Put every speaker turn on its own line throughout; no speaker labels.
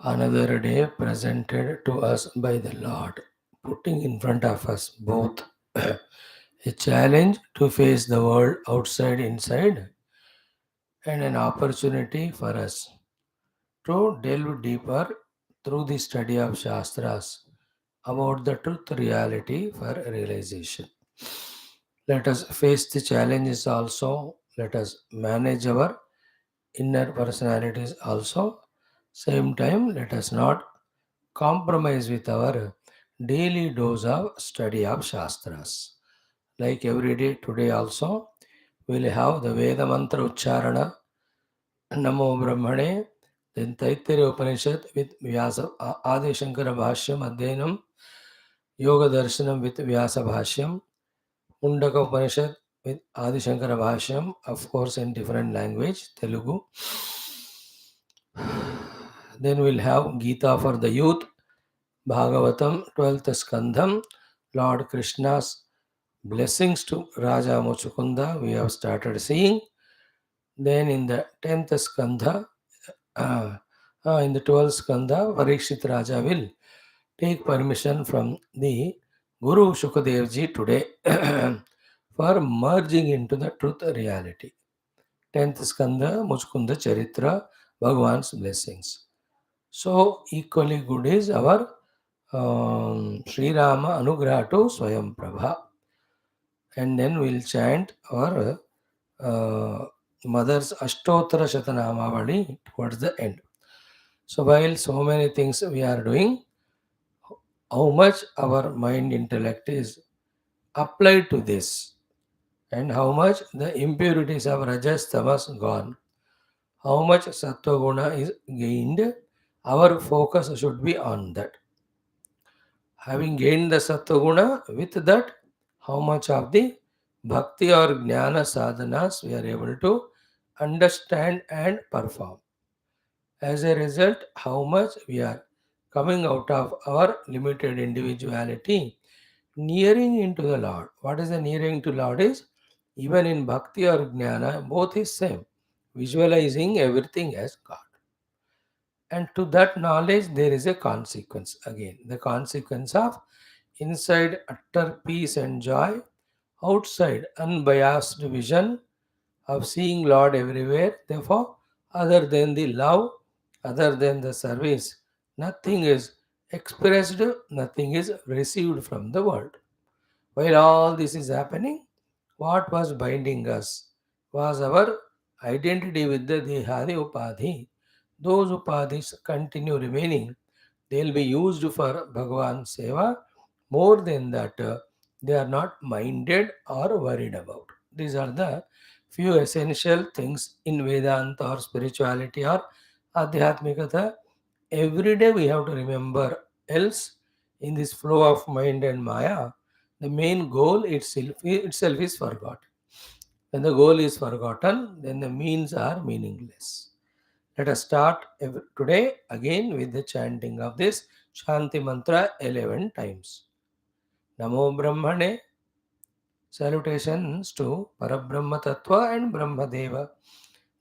Another day presented to us by the Lord, putting in front of us both a challenge to face the world outside inside and an opportunity for us to delve deeper through the study of Shastras about the truth reality for realization. Let us face the challenges also. Let us manage our inner personalities also. Same time, let us not compromise with our daily dose of study of Shastras. Like every day, today also, we'll have the Veda Mantra Ucharana, Namo Brahmane, then Taittiriya Upanishad with Vyasa, Adi Shankara Bhashyam, Adhenam, Yoga Darshanam with Vyasa Bhashyam, Mundaka Upanishad with Adi Shankara Bhashyam, of course in different language, Telugu. Then we'll have Gita for the youth, Bhagavatam, 12th Skandham, Lord Krishna's blessings to Raja Muchukunda, we have started seeing. Then in the 10th Skandha, in the 12th Skandha, Parikshit Raja will take permission from the Guru Shukadev ji today for merging into the truth reality. 10th Skandha, Muchukunda Charitra, Bhagwan's blessings. So, equally good is our Sri Rama Anugraha to Swayam Prabha. And then we'll chant our mother's Ashtottara Shatanamavali towards the end. So, while so many things we are doing, how much our mind intellect is applied to this, and how much the impurities of Rajas Tamas gone, how much Sattva Guna is gained, our focus should be on that. Having gained the Sattva-guna, with that, how much of the bhakti or jnana sadhanas we are able to understand and perform. As a result, how much we are coming out of our limited individuality, nearing into the Lord. What is the nearing to Lord is, even in bhakti or jnana, both is same. Visualizing everything as God. And to that knowledge, there is a consequence. Again, the consequence of inside utter peace and joy, outside unbiased vision of seeing Lord everywhere. Therefore, other than the love, other than the service, nothing is expressed, nothing is received from the world. While all this is happening, what was binding us was our identity with the Dehadi Upadhi. Those Upadhis continue remaining. They will be used for Bhagavan Seva. More than that, they are not minded or worried about. These are the few essential things in Vedanta or spirituality or Adhyatmikata. Every day we have to remember, else in this flow of mind and Maya, the main goal itself is forgotten. When the goal is forgotten, then the means are meaningless. Let us start today again with the chanting of this Shanti Mantra 11 times. Namo Brahmane, salutations to Parabrahma Tattva and Brahmadeva.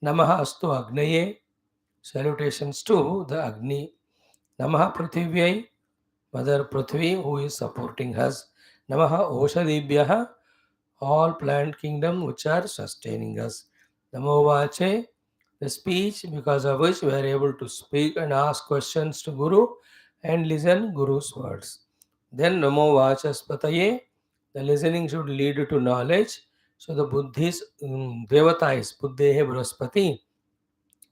Namaha Astu Agnaye, salutations to the Agni. Namaha Prithivya, Mother Prithvi who is supporting us. Namaha Oshadibhyaha, all plant kingdom which are sustaining us. Namo Vache, the speech because of which we are able to speak and ask questions to Guru and listen Guru's words. Then Namo Vachaspataye, the listening should lead to knowledge. So the Buddhist Devata is Buddhehe Brahaspati,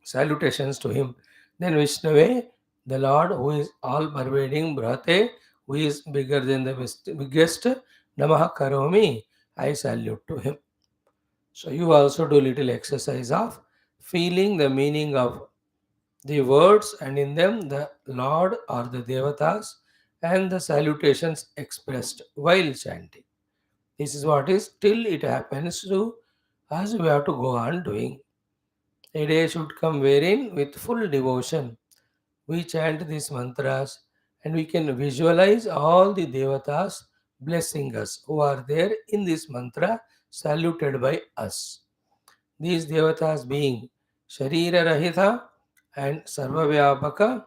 salutations to him. Then Vishnave, the Lord who is all pervading, Brahate, who is bigger than the biggest, Namaha Karomi, I salute to him. So you also do little exercise of feeling the meaning of the words and in them the Lord or the Devatas and the salutations expressed while chanting. This is what is till it happens to us, we have to go on doing. A day should come wherein with full devotion we chant these mantras and we can visualize all the devatas blessing us who are there in this mantra saluted by us. These devatas being Sharira Rahita and Sarvavyapaka,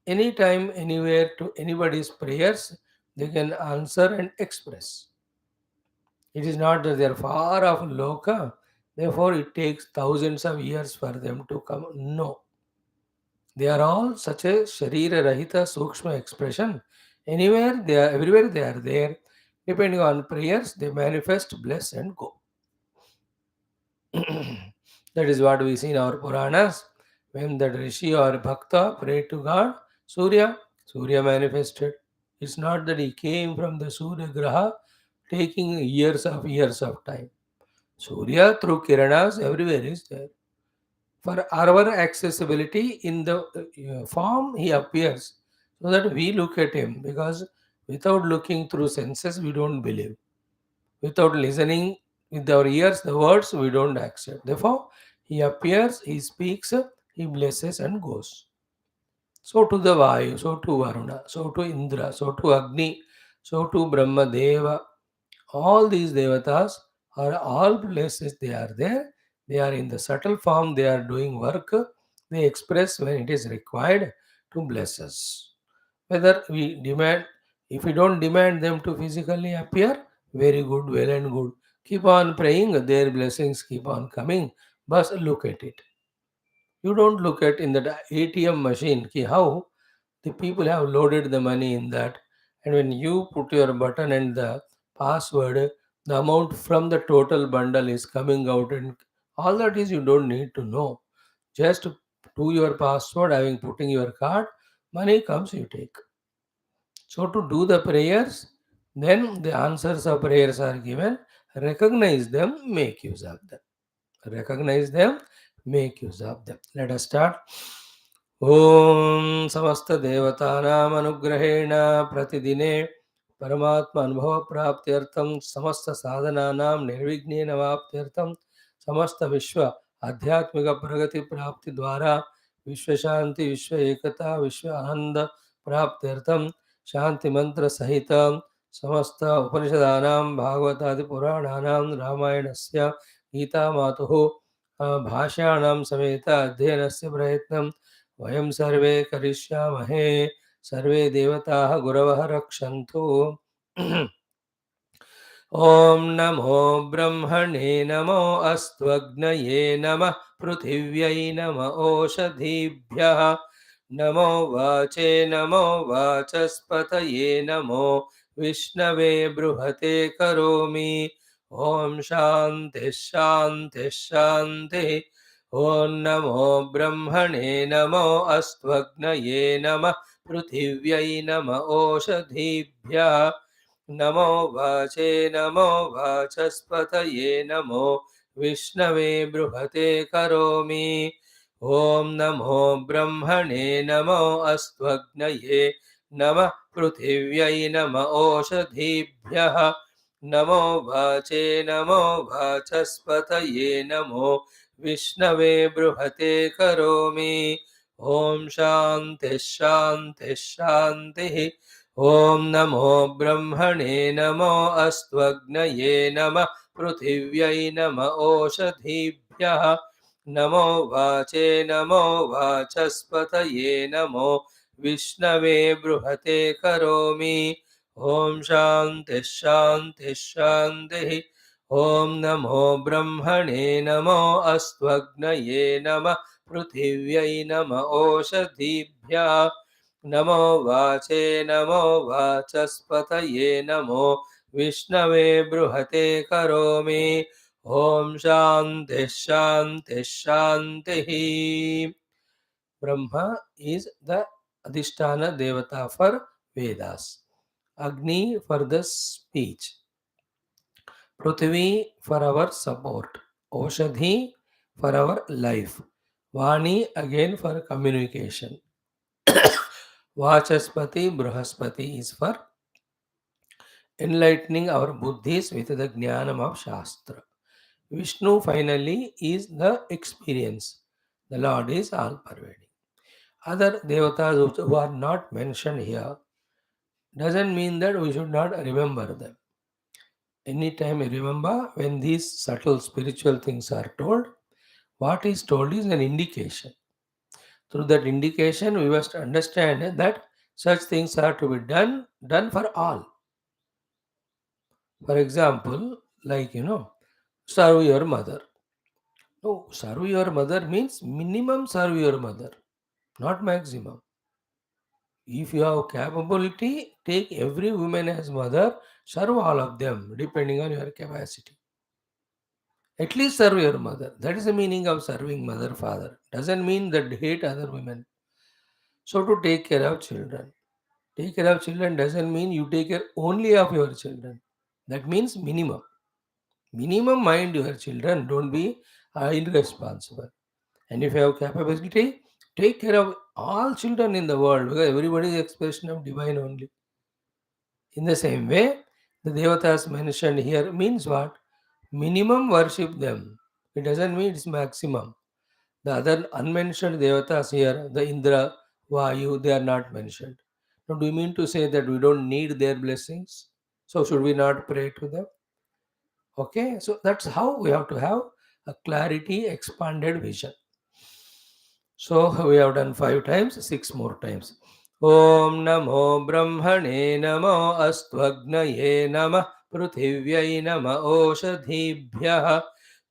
anytime, anywhere to anybody's prayers, they can answer and express. It is not that they are far off loka, therefore it takes thousands of years for them to come. No. They are all such a Sharira Rahita Sukshma expression. Anywhere they are, everywhere they are there. Depending on prayers, they manifest, bless, and go. That is what we see in our Puranas. When the Rishi or Bhakta prayed to God, Surya manifested. It's not that he came from the Surya Graha taking years of time. Surya through Kiranas everywhere is there. For our accessibility in the form he appears so that we look at him, because without looking through senses we don't believe. Without listening with our ears the words we don't accept. Therefore he appears, he speaks, he blesses and goes. So to the Vayu, so to Varuna, so to Indra, so to Agni, so to Brahma Deva. All these devatas are all places they are there. They are in the subtle form, they are doing work. They express when it is required to bless us. Whether we demand, if we don't demand them to physically appear, very good, well and good. Keep on praying, their blessings keep on coming. But look at it. You don't look at in that ATM machine ki how the people have loaded the money in that, and when you put your button and the password, the amount from the total bundle is coming out, and all that is you don't need to know. Just do your password, having putting your card, money comes, you take. So to do the prayers, then the answers of prayers are given. Recognize them, make use of them. Recognize them, make use of them. Let us start. ॐ समस्तदेवतानामनुग्रहेण प्रतिदिने परमात्मानुभवप्राप्त्यर्थं समस्तसाधनानां निर्विघ्नेन वाप्त्यर्थं समस्तविश्व आध्यात्मिकप्रगतिप्राप्तिद्वारा विश्वशान्ति विश्व एकता विश्व आनन्द प्राप्त्यर्थं शान्तिमन्त्रसहितं समस्त उपनिषदानां भागवतादिपुराणानां रामायणस्य गीतामातुः भाष्याणां समेत अध्ययनस्य प्रयत्नं वयं सर्वे करिष्यामहे. सर्वे देवताः गुरवः रक्षन्तु. ॐ नमो ब्रह्मणे नमो अस्त्वग्नये नमः पृथिव्यै नम ओषधीभ्यः नमो वाचे नमो वाचस्पतये नमो विष्णवे बृहते करोमि. ॐ शान्तिः शान्तिः शान्तिः. ॐ नमो ब्रह्मणे नमो अस्त्वग्नये नमः पृथिव्यै नम ओषधीभ्यः नमो वाचे नमो वाचस्पतये नमो विष्णवे बृहते करोमि. ॐ नमो ब्रह्मणे नमो अस्त्वग्नये नमः पृथिव्यै नम ओषधीभ्यः नमो वाचे नमो वाचस्पतये नमो विष्णवे बृहते करोमि. ॐ शान्तिः शान्तिः शान्तिः. ॐ नमो ब्रह्मणे नमो अस्त्वग्नये नमः पृथिव्यै नम ओषधीभ्यः नमो वाचे नमो वाचस्पतये नमो विष्णवे बृहते करोमि. ॐ शान्तिः शान्तिः शान्तिः. ॐ नमो ब्रह्मणे नमो अस्त्वग्नये नमः पृथिव्यै नम ओषधीभ्यः नमो वाचे नमो वाचस्पतये नमो विष्णवे बृहते करोमि. ॐ शान्तिः शान्तिः शान्तिः. Brahma is the Adhisthana Devata for Vedas. Agni for the speech. Prithvi for our support. Oshadhi for our life. Vani again for communication. Vachaspati Bruhaspati is for enlightening our buddhis with the jnanam of Shastra. Vishnu finally is the experience. The Lord is all pervading. Other devatas who are not mentioned here doesn't mean that we should not remember them. Anytime you remember, when these subtle spiritual things are told, what is told is an indication. Through that indication, we must understand that such things are to be done for all. For example, like serve your mother. No, serve your mother means minimum serve your mother, not maximum. If you have capability, take every woman as mother, serve all of them depending on your capacity. At least serve your mother. That is the meaning of serving mother, father. Doesn't mean that hate other women. So to take care of children. Take care of children doesn't mean you take care only of your children. That means minimum. Minimum mind your children. Don't be irresponsible. And if you have capability, take care of all children in the world because everybody is expression of divine only. In the same way, the devatas mentioned here means what? Minimum worship them. It doesn't mean it's maximum. The other unmentioned devatas here, the Indra, Vayu, they are not mentioned. Now, do you mean to say that we don't need their blessings? So, should we not pray to them? Okay, so that's how we have to have a clarity, expanded vision. So we have done 5 times, 6 more times. Om Namo Brahmane Namo Astvagnaye Nama Pruthivyai Nama Oshadhibhyah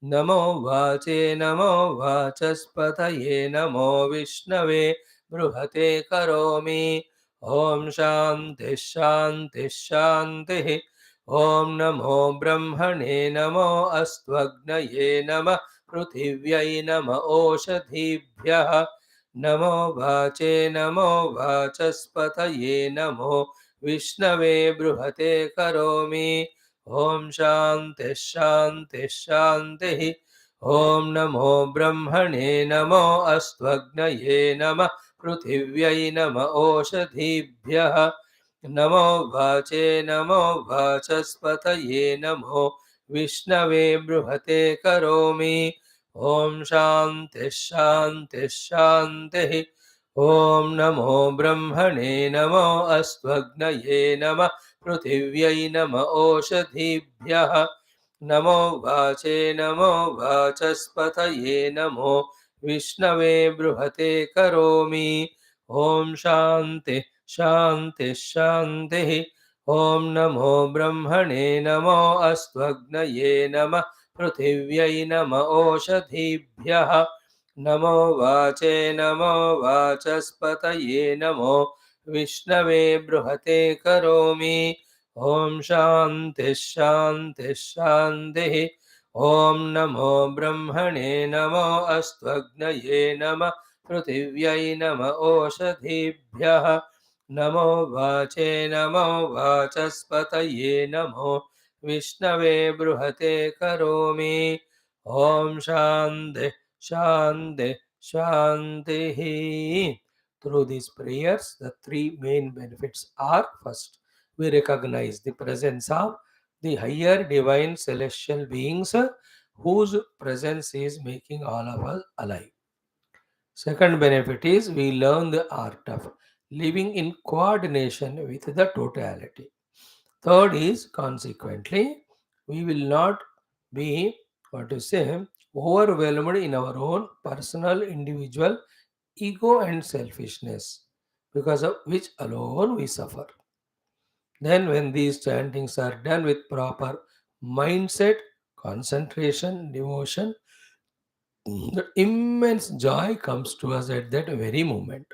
Namo Vache Namo Vachaspataye Namo Vishnave Bruhate Karomi Om Shanti Shanti Shanti Om Namo Brahmane Namo Astvagnaye Nama पृथिव्यै नम ओषधीभ्यः नमो वाचे नमो वाचस्पतये नमो विष्णवे बृहते करोमि ॐ शान्तिः शान्तिः शान्तिः ॐ नमो ब्रह्मणे नमो अस्त्वग्नये नमः पृथिव्यै नम ओषधीभ्यः नमो वाचे नमो वाचस्पतये नमो विष्णवे बृहते करोमि ॐ शान्तिः शान्तिः शान्तिः ॐ नमो ब्रह्मणे नमो अस्त्वग्नये नमः पृथिव्यै नम ओषधीभ्यः नमो वाचे नमो वाचस्पतये नमो विष्णवे बृहते करोमि ॐ शान्तिः शान्तिः शान्तिः ॐ नमो ब्रह्मणे नमो अस्त्वग्नये नमः पृथिव्यै नम ओषधीभ्यः नमो वाचे नमो वाचस्पतये नमो विष्णवे बृहते करोमि ॐ शान्तिः शान्तिः शान्तिः ॐ नमो ब्रह्मणे नमो अस्त्वग्नये नमः पृथिव्यै नम ओषधीभ्यः नमो वाचे नमो वाचस्पतये नमो विष्णवे बृहते करोमि ॐ शान्तिः शान्तिः शान्तिः. Through these prayers, the 3 main benefits are: first, we recognize the presence of the higher divine celestial beings whose presence is making all of us alive. Second benefit is we learn the art of living in coordination with the totality. Third is consequently we will not be what to say overwhelmed in our own personal individual ego and selfishness, because of which alone we suffer. Then when these chantings are done with proper mindset, concentration, devotion, the immense joy comes to us at that very moment.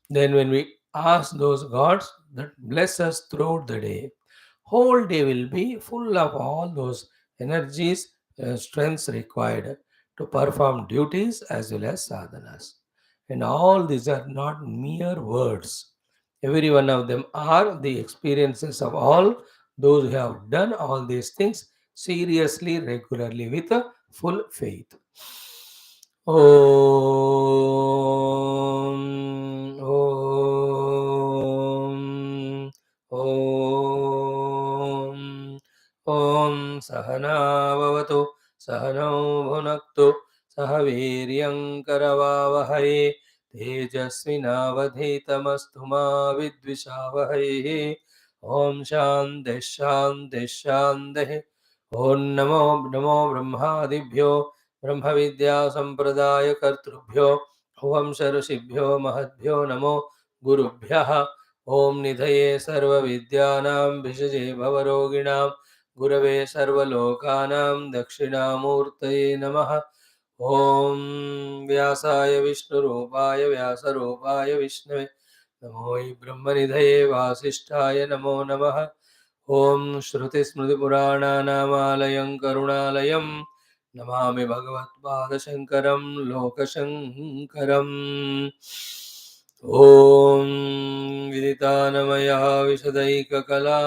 Then, when we ask those gods that bless us throughout the day, whole day will be full of all those energies, strengths required to perform duties as well as sadhanas. And all these are not mere words. Every one of them are the experiences of all those who have done all these things seriously, regularly, with a full faith. Om, Om, Om, Om Sahana Bhavatu, Sahano Bhunaktu, Sahaviryam Karavavahai, Tejasvinavadhitamastu ma Vidvishavahai, Om Shanti Shanti Shanti, Om Namo Namo Brahmadibhyo ब्रह्म विद्या संप्रदाय कर्तृभ्यो वंश ऋषिभ्यो महद्भ्यो नमो गुरुभ्यः। ओम निधये सर्वविद्यानां भिषजे भवरोगिणां गुरवे सर्वलोकानां दक्षिणामूर्तये नमः। ओम व्यासाय विष्णुरूपाय व्यासरूपाय विष्णवे नमो वै ब्रह्मनिधये वासिष्ठाय नमो नमः। ओम श्रुतिस्मृतिपुराणानामालयं करुणालयं नमामि भगवत्पादशङ्करं लोकशङ्करम्। ॐ विदितानमया विशदैककला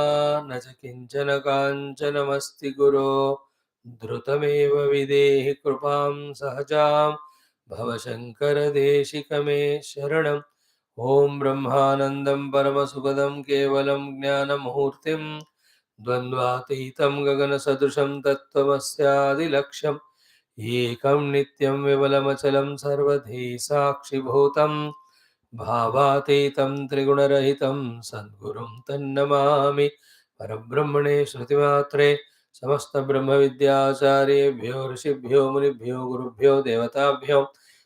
न च किञ्चन काञ्चनमस्ति गुरो धृतमेव विदेहि कृपां सहजां भवशङ्करदेशिकमे शरणम्। ॐ ब्रह्मानन्दं परमसुखदं केवलं ज्ञानमुहूर्तिं द्वन्द्वातीतं गगनसदृशं तत्त्वमस्यादिलक्ष्यम् एकं नित्यं विमलमचलं सर्वधी साक्षिभूतं भावातीतं त्रिगुणरहितं सद्गुरुं तन्नमामि। परब्रह्मणे श्रुतिमात्रे समस्तब्रह्मविद्याचार्येभ्यो ऋषिभ्यो मुनिभ्यो गुरुभ्यो देवताभ्यो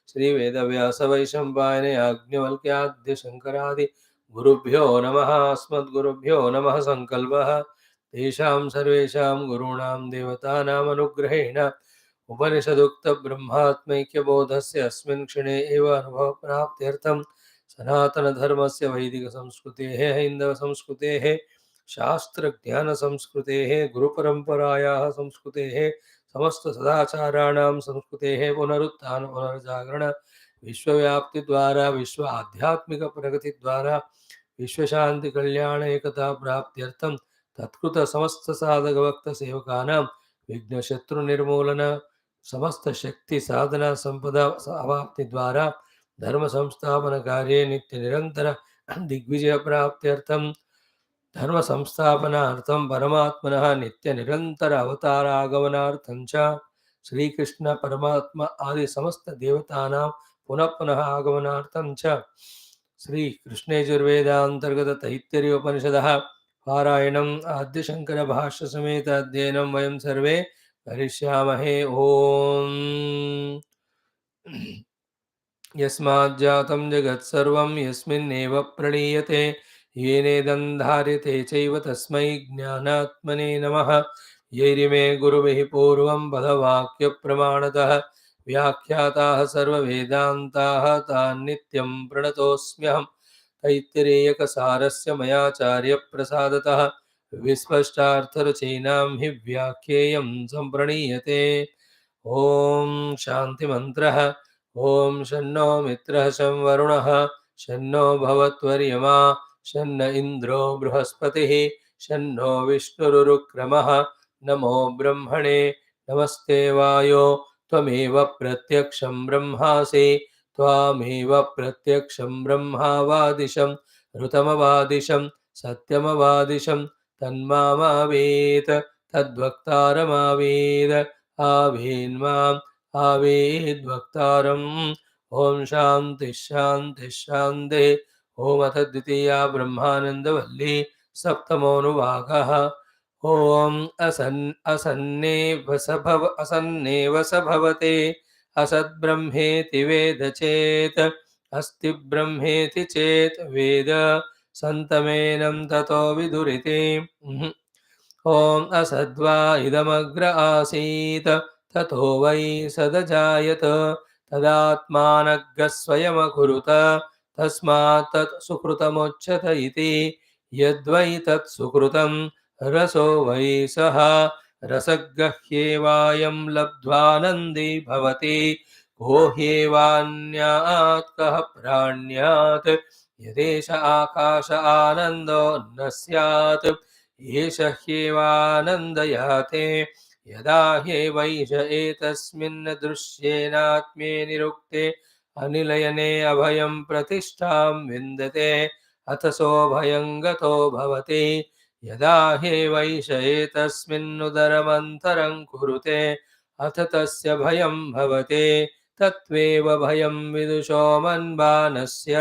श्रीवेदव्यासवैशम्पायन याज्ञवल्क्याद्य शङ्करादि गुरुभ्यो नमः। अस्मद्गुरुभ्यो नमः। सङ्कल्पः तेषां सर्वेषां गुरूणां देवतानामनुग्रहेण उपनिषदुक्तब्रह्मात्मैक्यबोधस्य अस्मिन् क्षणे एव अनुभवप्राप्त्यर्थं सनातनधर्मस्य वैदिकसंस्कृतेः हैन्दवसंस्कृतेः शास्त्रज्ञानसंस्कृतेः गुरुपरम्परायाः संस्कृतेः समस्तसदाचाराणां संस्कृतेः पुनरुत्थान पुनर्जागरण विश्वव्याप्तिद्वारा विश्व आध्यात्मिकप्रगतिद्वारा विश्वशान्तिकल्याण एकता प्राप्त्यर्थं तत्कृतसमस्तसाधकभक्तसेवकानां विघ्नशत्रुनिर्मूलन समस्तशक्तिसाधना संपदा अवाप्तिद्वारा धर्म संस्थापन कार्ये नित्य निरंतर दिग्विजय प्राप्त्यर्थं धर्म संस्थापनार्थं परमात्मनः नित्य निरंतर अवतारागमनार्थं च श्रीकृष्ण परमात्मा आदि समस्त देवतानां पुनः पुनः आगमनार्थं च श्री कृष्णयजुर्वेदान्तर्गत तैत्तिरीय उपनिषदः पारायणम् आद्यशंकर भाष्य समेत अध्ययनं वयं सर्वे करिष्यामहे। ओम यस्माज्जातं जगत्सर्वं यस्मिन्नेव प्रणीयते येनेदं धार्यते चैव तस्मै ज्ञानात्मने नमः। यैरिमे गुरुभिः पूर्वं पदवाक्यप्रमाणतः व्याख्याताः सर्ववेदान्ताः तान् नित्यं प्रणतोऽस्म्यहम्। तैत्तिरीयकसारस्य मयाचार्यप्रसादतः विस्पष्टार्थरचयिनां हि व्याख्येयं सम्प्रणीयते। ॐ शान्तिमन्त्रः। ॐ शन्नो मित्रः शं वरुणः शन्नो भवत्वर्यमा शन्न इन्द्रो बृहस्पतिः शन्नो विष्णुरुक्रमः। नमो ब्रह्मणे नमस्ते वायो त्वमेव प्रत्यक्षं ब्रह्मासि त्वामेव प्रत्यक्षं ब्रह्मावादिशं ऋतमवादिशं सत्यमवादिशं तन्मामावेत् तद्वक्तारमावेद आवेन्माम् आवेद्वक्तारम्। ओम शांति शांति शांति। ओम अथ द्वितीया ब्रह्मानंदवल्ली सप्तमोऽनुभागः। ओम असन्नेव स भवते असद्ब्रह्मेति वेद चेत् अस्ति ब्रह्मेति चेत् वेद सन्तमेनं ततो विदुरिति। ॐ असद्वा इदमग्र आसीत् ततो वै सदजायत तदात्मानग्गः स्वयमकुरुत तस्मात् तत् सुकृतमुच्यत इति। यद्वै तत् सुकृतं रसो वै सः रसगह्येवायं लब्ध्वानन्दी भवति। को ह्येवान्यात् कः प्राण्यात् यदेष आकाश आनन्दो न स्यात् एष ह्येवानन्दयाते। यदा ह्येवैष एतस्मिन् दृश्येनात्मे निरुक्ते अनिलयने अभयं प्रतिष्ठां विन्दते अथ सोऽभयं गतो भवति। यदा ह्येवैष एतस्मिन्नुदरमन्तरं कुरुते अथ तस्य भयं भवति। तत्त्वेव भयं विदुषो मन्वानस्य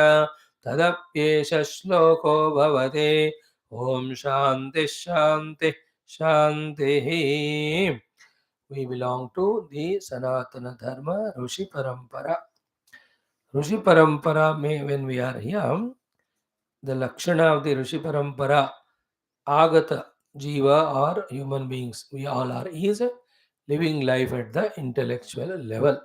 तदप्येष श्लोको भवति। ओम शांति शांति शांति। We belong to the Sanatana Dharma Rishi Parampara. Rishi Parampara, when we are here, the Lakshana of the Rishi Parampara, Agata, Jiva or human beings, we all are, is living life at the intellectual level.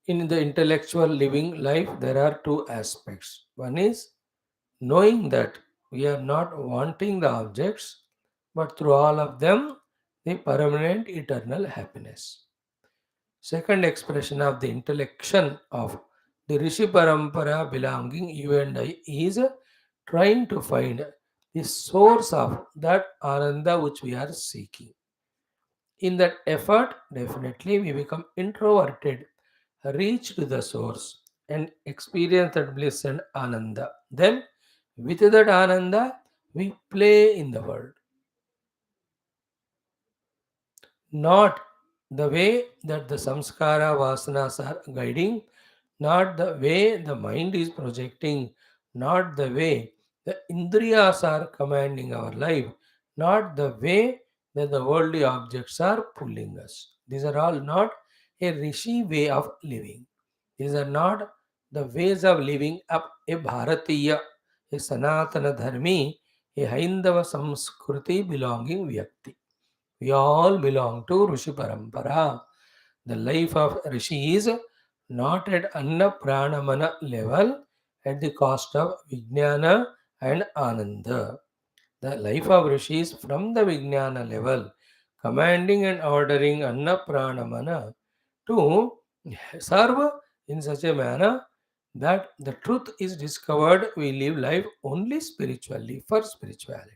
In the intellectual living life, there are two aspects. One is knowing that we are not wanting the objects, but through all of them, the permanent eternal happiness. Second expression of the intellection of the Rishi Parampara belonging you and I is trying to find the source of that ananda which we are seeking. In that effort, definitely we become introverted, reach to the source, and experience that bliss and ananda. Then, with that ananda, we play in the world. Not the way that the samskara vasanas are guiding, not the way the mind is projecting, not the way the indriyas are commanding our life, not the way that the worldly objects are pulling us. These are all not a rishi way of living. These are not the ways of living of a Bharatiya, a Sanatana Dharmi, a Haindava Samskruti belonging Vyakti. We all belong to Rishi Parampara. The life of Rishi is not at Anna Pranamana level at the cost of Vijnana and Ananda. The life of Rishi is from the Vijnana level, commanding and ordering Anna Pranamana to serve in such a manner that the truth is discovered. We live life only spiritually for spirituality.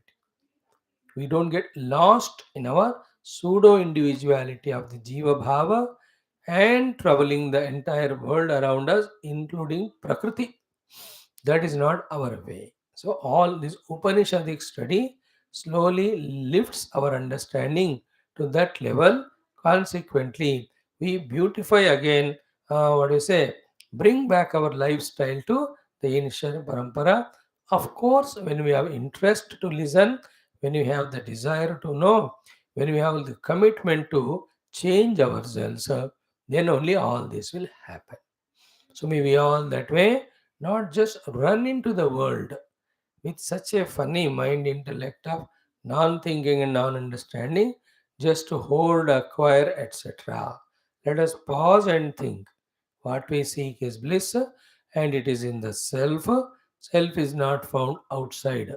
We don't get lost in our pseudo individuality of the Jiva Bhava and troubling the entire world around us, including Prakriti. That is not our way. So, all this Upanishadic study slowly lifts our understanding to that level. Consequently, we beautify again, what do you say, bring back our lifestyle to the initial parampara. Of course, when we have interest to listen, when we have the desire to know, when we have the commitment to change ourselves, then only all this will happen. So may we all that way not just run into the world with such a funny mind intellect of non-thinking and non-understanding just to hold, acquire, etc. Let us pause and think. What we seek is bliss and it is in the self. Self is not found outside.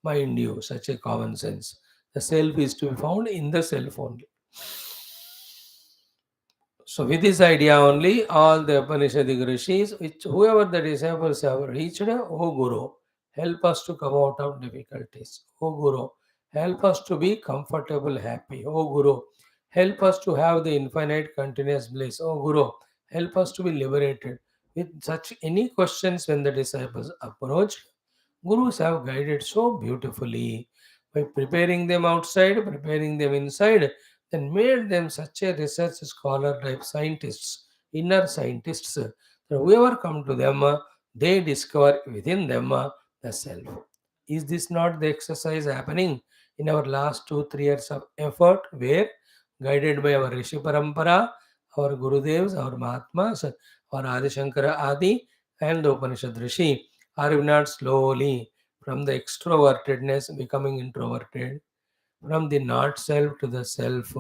Mind you, such a common sense. The self is to be found in the self only. So with this idea only, all the Upanishadic rishis, which whoever the disciples have reached, O Guru, help us to come out of difficulties. O Guru, help us to be comfortable, happy. O Guru, help us to have the infinite continuous bliss. O Guru, help us to be liberated. With such any questions when the disciples approach, Gurus have guided so beautifully by preparing them outside, preparing them inside, then made them such a research scholar type scientists, inner scientists. That whoever come to them, they discover within them the self. Is this not the exercise happening in our last 2 3 years of effort, where guided by our Rishi Parampara, our Gurudevs, our Mahatmas, our Adi Shankara Adi, and the Upanishad Rishi, are we not slowly from the extrovertedness becoming introverted? From the not self to the self,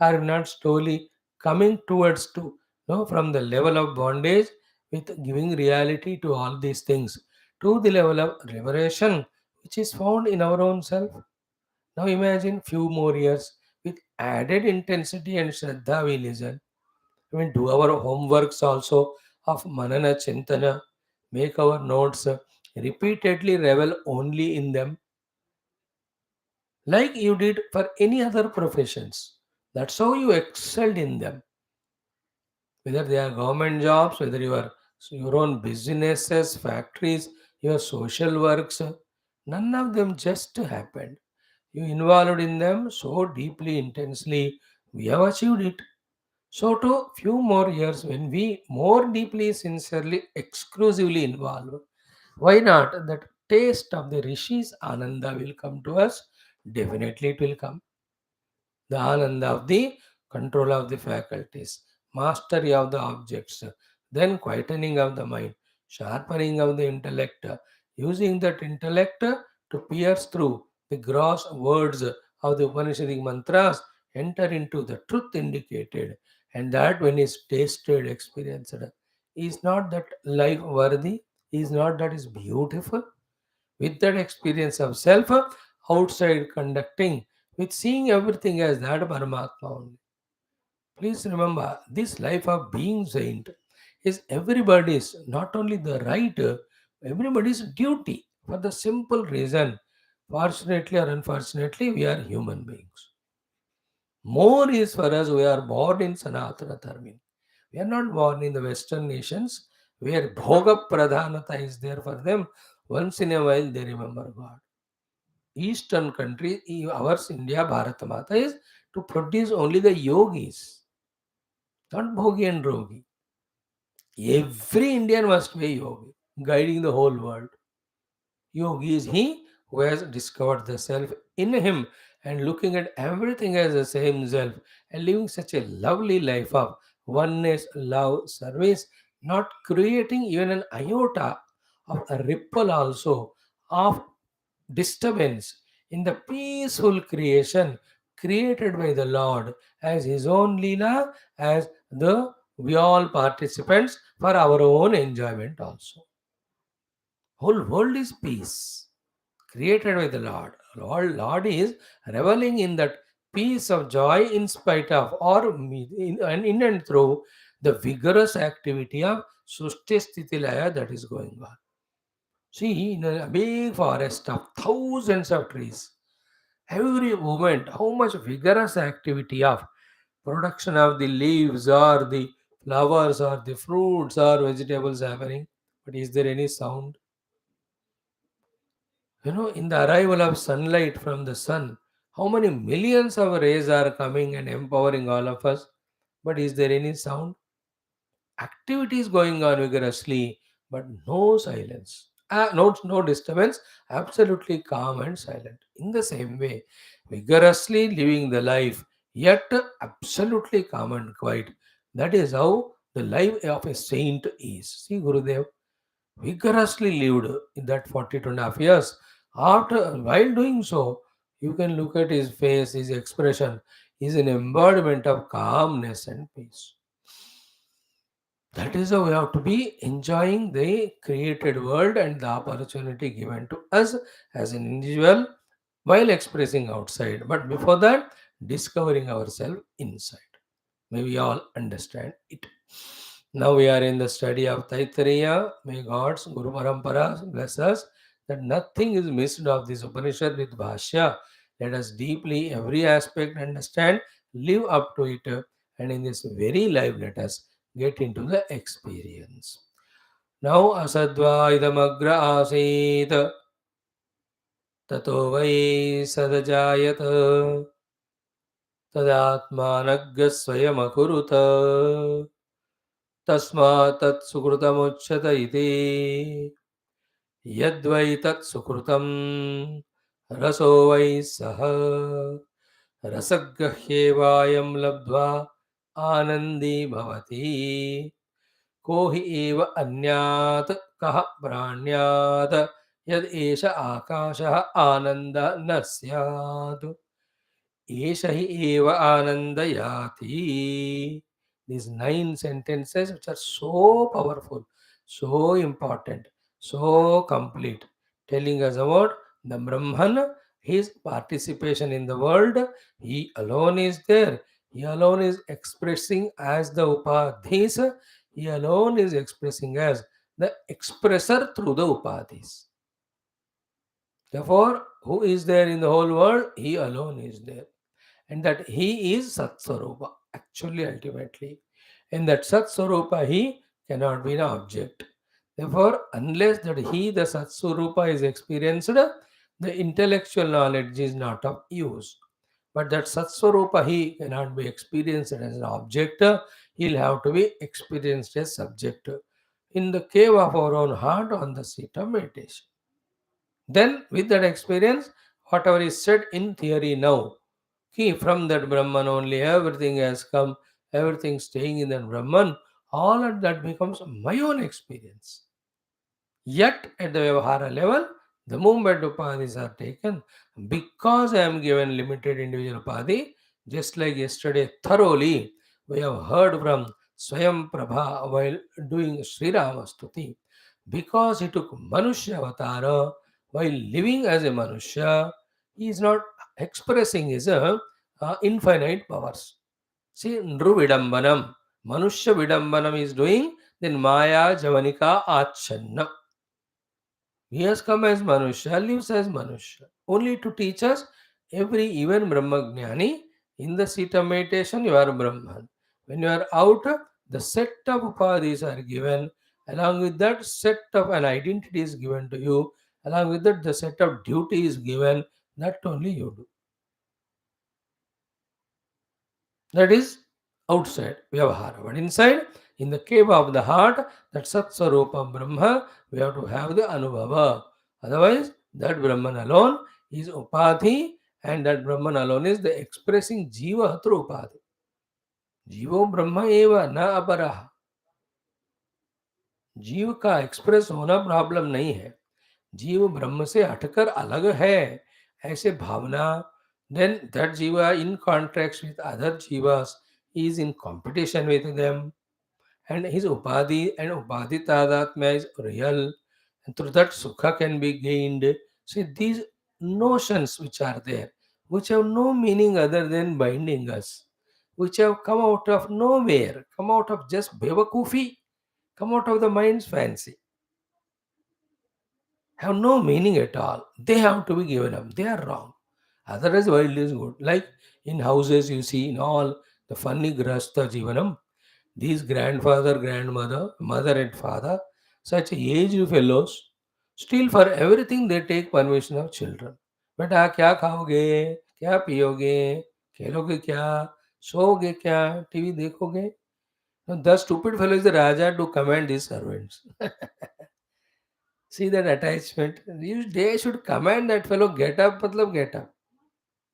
are we not slowly coming towards to from the level of bondage with giving reality to all these things to the level of liberation which is found in our own self? Now imagine few more years with added intensity and shraddha we listen. I mean, do our homeworks also of manana chintana, make our notes, repeatedly revel only in them like you did for any other professions. That's how you excelled in them. Whether they are government jobs, whether you are your own businesses, factories, your social works, none of them just happened. You involved in them so deeply, intensely. We have achieved it. So, to few more years, when we more deeply, sincerely, exclusively involve, why not? That taste of the rishis ananda will come to us. Definitely, it will come. The ananda of the control of the faculties, mastery of the objects, then quietening of the mind, sharpening of the intellect, using that intellect to pierce through the gross words of the Upanishadic mantras, enter into the truth indicated, and that when is tasted, experienced, is not that life worthy, is not that is beautiful. With that experience of self, outside conducting, with seeing everything as that Paramatma only. Please remember, this life of being saint is everybody's, not only the right, everybody's duty for the simple reason, fortunately or unfortunately, we are human beings. More is for us, we are born in Sanatana Dharma. We are not born in the Western nations where Bhoga Pradhanata is there for them. Once in a while, they remember God. Eastern country, ours, India, Bharata Mata, is to produce only the yogis, not Bhogi and Rogi. Every Indian must be a yogi, guiding the whole world. Yogi is he who has discovered the self in him and looking at everything as the same self and living such a lovely life of oneness, love, service, not creating even an iota of a ripple also of disturbance in the peaceful creation created by the Lord as his own Leela, as the we all participants for our own enjoyment also. Whole world is peace created by the Lord. Lord is reveling in that peace of joy in spite of or in and through the vigorous activity of Sushti Sthiti Laya that is going on. See, in a big forest of thousands of trees, every moment, how much vigorous activity of production of the leaves or the flowers or the fruits or vegetables happening. But is there any sound? In the arrival of sunlight from the sun, how many millions of rays are coming and empowering all of us? But is there any sound? Activities going on vigorously, but no silence. No disturbance, absolutely calm and silent. In the same way, vigorously living the life, yet absolutely calm and quiet. That is how the life of a saint is. See, Gurudev vigorously lived in that 42.5 years. After, while doing so, you can look at his face, his expression is an embodiment of calmness and peace. That is how we have to be enjoying the created world and the opportunity given to us as an individual while expressing outside. But before that, discovering ourselves inside. May we all understand it. Now we are in the study of Taittiriya. May God's Guru Parampara bless us that nothing is missed of this Upanishad with Bhashya. Let us deeply, every aspect understand, live up to it, and in this very life, let us get into the experience. Now asadva idamagra asit tato vai sadajayat tadatmanagga swayamakuruta tasma tat sukrutamuchyata iti यद्वै तत्सुकृतं रसो वै सः रसगह्येवायं लब्ध्वा आनन्दी भवति को हि एव अन्यात् कः प्राण्यात् यद् एष आकाशः आनन्द न स्यात् एष हि एव आनन्दयाति. These 9 sentences which are so powerful, so important, so complete, telling us about the Brahman, his participation in the world. He alone is there. He alone is expressing as the Upadhis. He alone is expressing as the expressor through the Upadhis. Therefore, who is there in the whole world? He alone is there. And that he is Satswarupa, actually, ultimately. In that Satswarupa, he cannot be an object. Therefore, unless that he, the Satswarupa, is experienced, the intellectual knowledge is not of use. But that Satswarupa, he cannot be experienced as an object, he'll have to be experienced as subject in the cave of our own heart on the seat of meditation. Then, with that experience, whatever is said in theory now, from that Brahman only everything has come, everything staying in that Brahman, All of that becomes my own experience. Yet, at the Vyavahara level, the moment upadhis are taken, because I am given limited individual upadhi, just like yesterday, thoroughly, we have heard from Swayam Prabha while doing Sri Ramastuti, because he took Manushya Avatara while living as a Manushya, he is not expressing his infinite powers. See, Nru Vidambanam, Manushya Vidambanam is doing, then Maya Javanika Achanna. He has come as Manusha, lives as Manusha, only to teach us every even Brahmagnani. In the seat of meditation, you are Brahman. When you are out, the set of upadhis are given. Along with that, set of an identity is given to you. Along with that, the set of duty is given. That only you do. That is outside Vyavahara. But inside, in the cave of the heart, that Sat Swarupa Brahma, we have to have the Anubhava. Otherwise, that Brahman alone is Upadhi, and that Brahman alone is the expressing Jiva through Upadhi. Jivo Brahma eva na अपरः. जीव का express होना problem नहीं है, जीव ब्रह्म से हटकर अलग है, ऐसे भावना, then that jiva in contracts with other jivas, he is in competition with them, and his upadhi and upadhi tadatmya is real, and through that sukha can be gained. See, these notions which are there, which have no meaning other than binding us, which have come out of nowhere, come out of just bevakufi, come out of the mind's fancy, have no meaning at all. They have to be given up. They are wrong. Otherwise, world is good. Like in houses, you see in all the funny grasta jivanam, these grandfather, grandmother, mother and father, such aged fellows, still for everything they take permission of children. बेटा क्या खाओगे, क्या पियोगे, खेलोगे क्या, सोओगे क्या, TV देखोगे. Now, the stupid fellow is the Raja to command his servants. See that attachment. They should command that fellow, get up, matlab get up.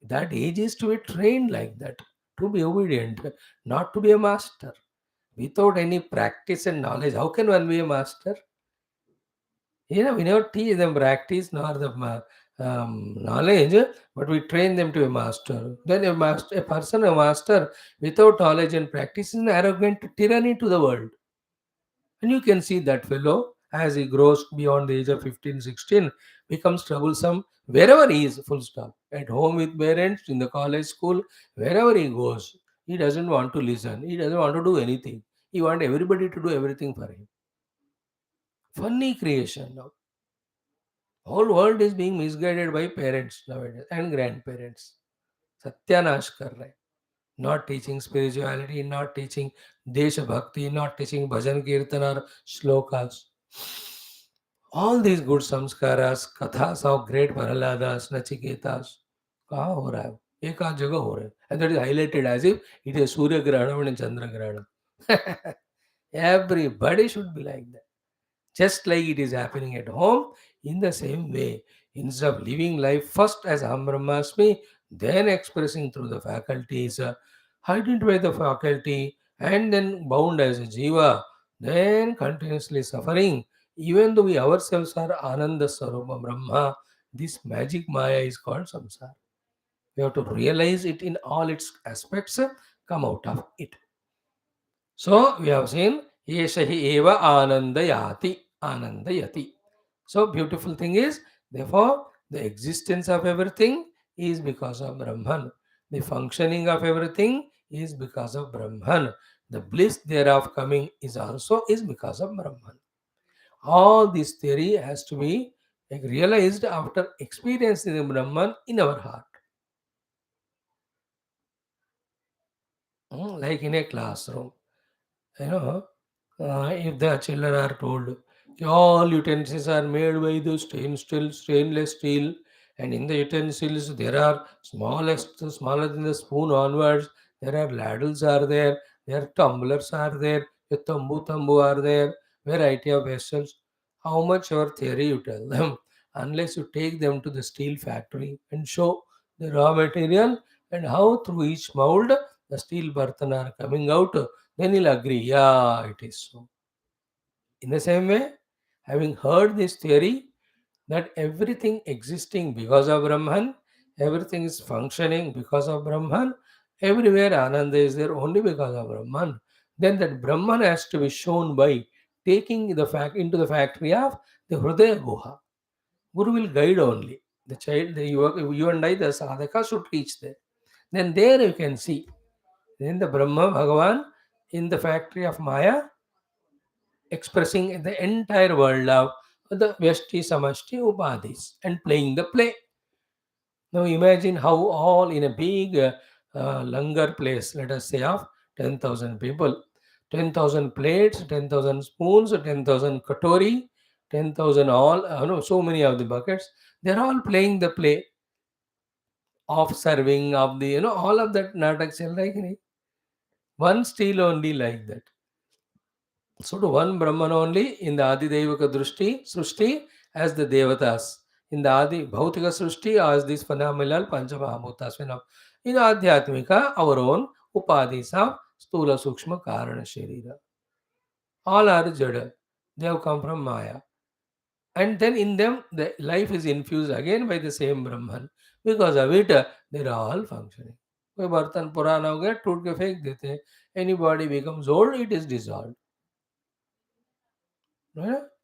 That age is to be trained like that, to be obedient, not to be a master. Without any practice and knowledge, how can one be a master? We never teach them practice nor the knowledge, but we train them to a master. Then a person, a master, without knowledge and practice, is an arrogant tyranny to the world. And you can see that fellow, as he grows beyond the age of 15, 16, becomes troublesome wherever he is, full stop. At home with parents, in the college, school, wherever he goes, he doesn't want to listen. He doesn't want to do anything. He wants everybody to do everything for him. Funny creation now. Whole world is being misguided by parents nowadays and grandparents. Satyanash kar rahe. Not teaching spirituality, not teaching Desha Bhakti, not teaching Bhajan Kirtan or Shlokas. All these good samskaras, kathas of great Prahaladas, Nachiketas, कहाँ हो रहा है? एक आध जगह हो रहा है. And that is highlighted as if it is Surya Grahanam and Chandra Grahanam. Everybody should be like that. Just like it is happening at home, in the same way, instead of living life first as Aham Brahmasmi, then expressing through the faculties, identify the faculty, and then bound as a jiva, then continuously suffering, even though we ourselves are Ananda Sarupa Brahma, this magic Maya is called samsara. We have to realize it in all its aspects, come out of it. So we have seen Yeshahi Eva Anandayati. Anandayati. So beautiful thing is, therefore, the existence of everything is because of Brahman. The functioning of everything is because of Brahman. The bliss thereof coming is because of Brahman. All this theory has to be realized after experiencing the Brahman in our heart. Like in a classroom. If the children are told कि all utensils are made by the stainless steel, and in the utensils there are smaller than the spoon onwards, there are ladles are there are tumblers are there, the tambu are there, variety of vessels. How much your theory you tell them, unless you take them to the steel factory and show the raw material and how through each mold the steel burthen are coming out, Then he'll agree, yeah, it is so. In the same way, having heard this theory that everything existing because of Brahman, everything is functioning because of Brahman, everywhere Ananda is there only because of Brahman, then that Brahman has to be shown by taking the fact into the factory of the Hridaya Guha. Guru will guide only. The child, you and I, the sadhaka should reach there. Then there you can see. Then the Brahma Bhagavan in the factory of Maya expressing the entire world of the Vyashti, Samashti, Upadhis and playing the play. Now imagine how all in a big langar place, let us say of 10,000 people, 10,000 plates, 10,000 spoons, 10,000 katori, 10,000 all, no, so many of the buckets, they're all playing the play of serving of the, all of that natak chal raha hai ki nahi? One still only like that. So to one Brahman only in the Adi Devaka Drushti, Srushti as the Devatas. In the Adi Bhautika Srushti as these phenomenal Panchamahabhutas. In Adhyatmika, our own Upadhis of Stula Sukshma Karana Sharira. All are Jada. They have come from Maya. And then in them, the life is infused again by the same Brahman. Because of it, they are all functioning. कोई बर्तन पुराना हो गया टूट के फेंक देते हैं. Anybody becomes old, it is dissolved.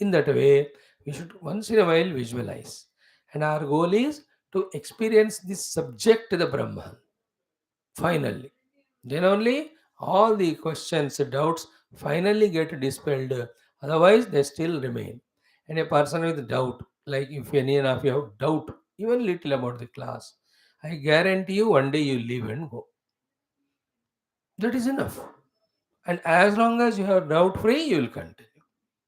In that way, we should once in a while visualize. And our goal is to experience this subject, the Brahman, finally. Then only all the questions, doubts finally get dispelled. Otherwise, they still remain. And a person with doubt, like if any of you have doubt, even little about the class, I guarantee you one day you leave and go. That is enough. And as long as you are doubt free, you will continue.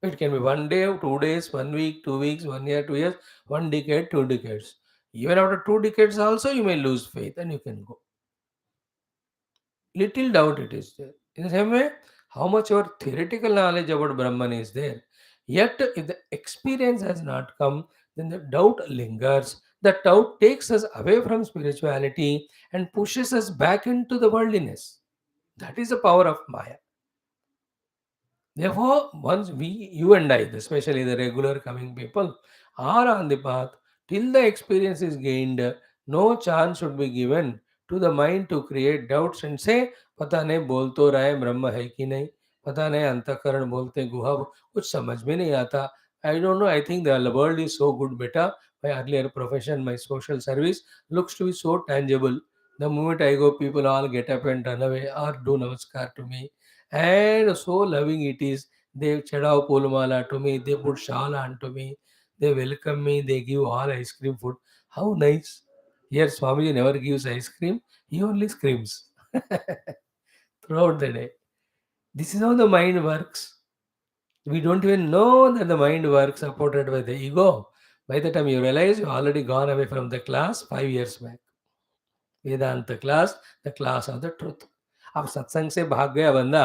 It can be one day, 2 days, 1 week, 2 weeks, 1 year, 2 years, 1 decade, 2 decades. Even after 2 decades, also you may lose faith and you can go. Little doubt it is there. In the same way, how much your theoretical knowledge about Brahman is there. Yet, if the experience has not come, then the doubt lingers. The doubt takes us away from spirituality and pushes us back into the worldliness. That is the power of Maya. Therefore, once you and I, especially the regular coming people, are on the path, till the experience is gained, no chance should be given to the mind to create doubts and say, पता नहीं बोल तो रहा है ब्रह्म है कि नहीं, पता नहीं अंतःकरण बोलते गुहा कुछ समझ में नहीं आता. I don't know. I think the world is so good, beta. My earlier profession, my social service looks to be so tangible. The moment I go, people all get up and run away or do namaskar to me and so loving it is. They chadao pulmala to me, they put shawl on to me, they welcome me, they give all ice cream food. How nice. Here Swamiji never gives ice cream, he only screams throughout the day. This is how the mind works. We don't even know that the mind works supported by the ego. By the time you realize you already gone away from the class 5 years back. Vedanta class the class of the truth. अब सत्संग से भाग गया बंदा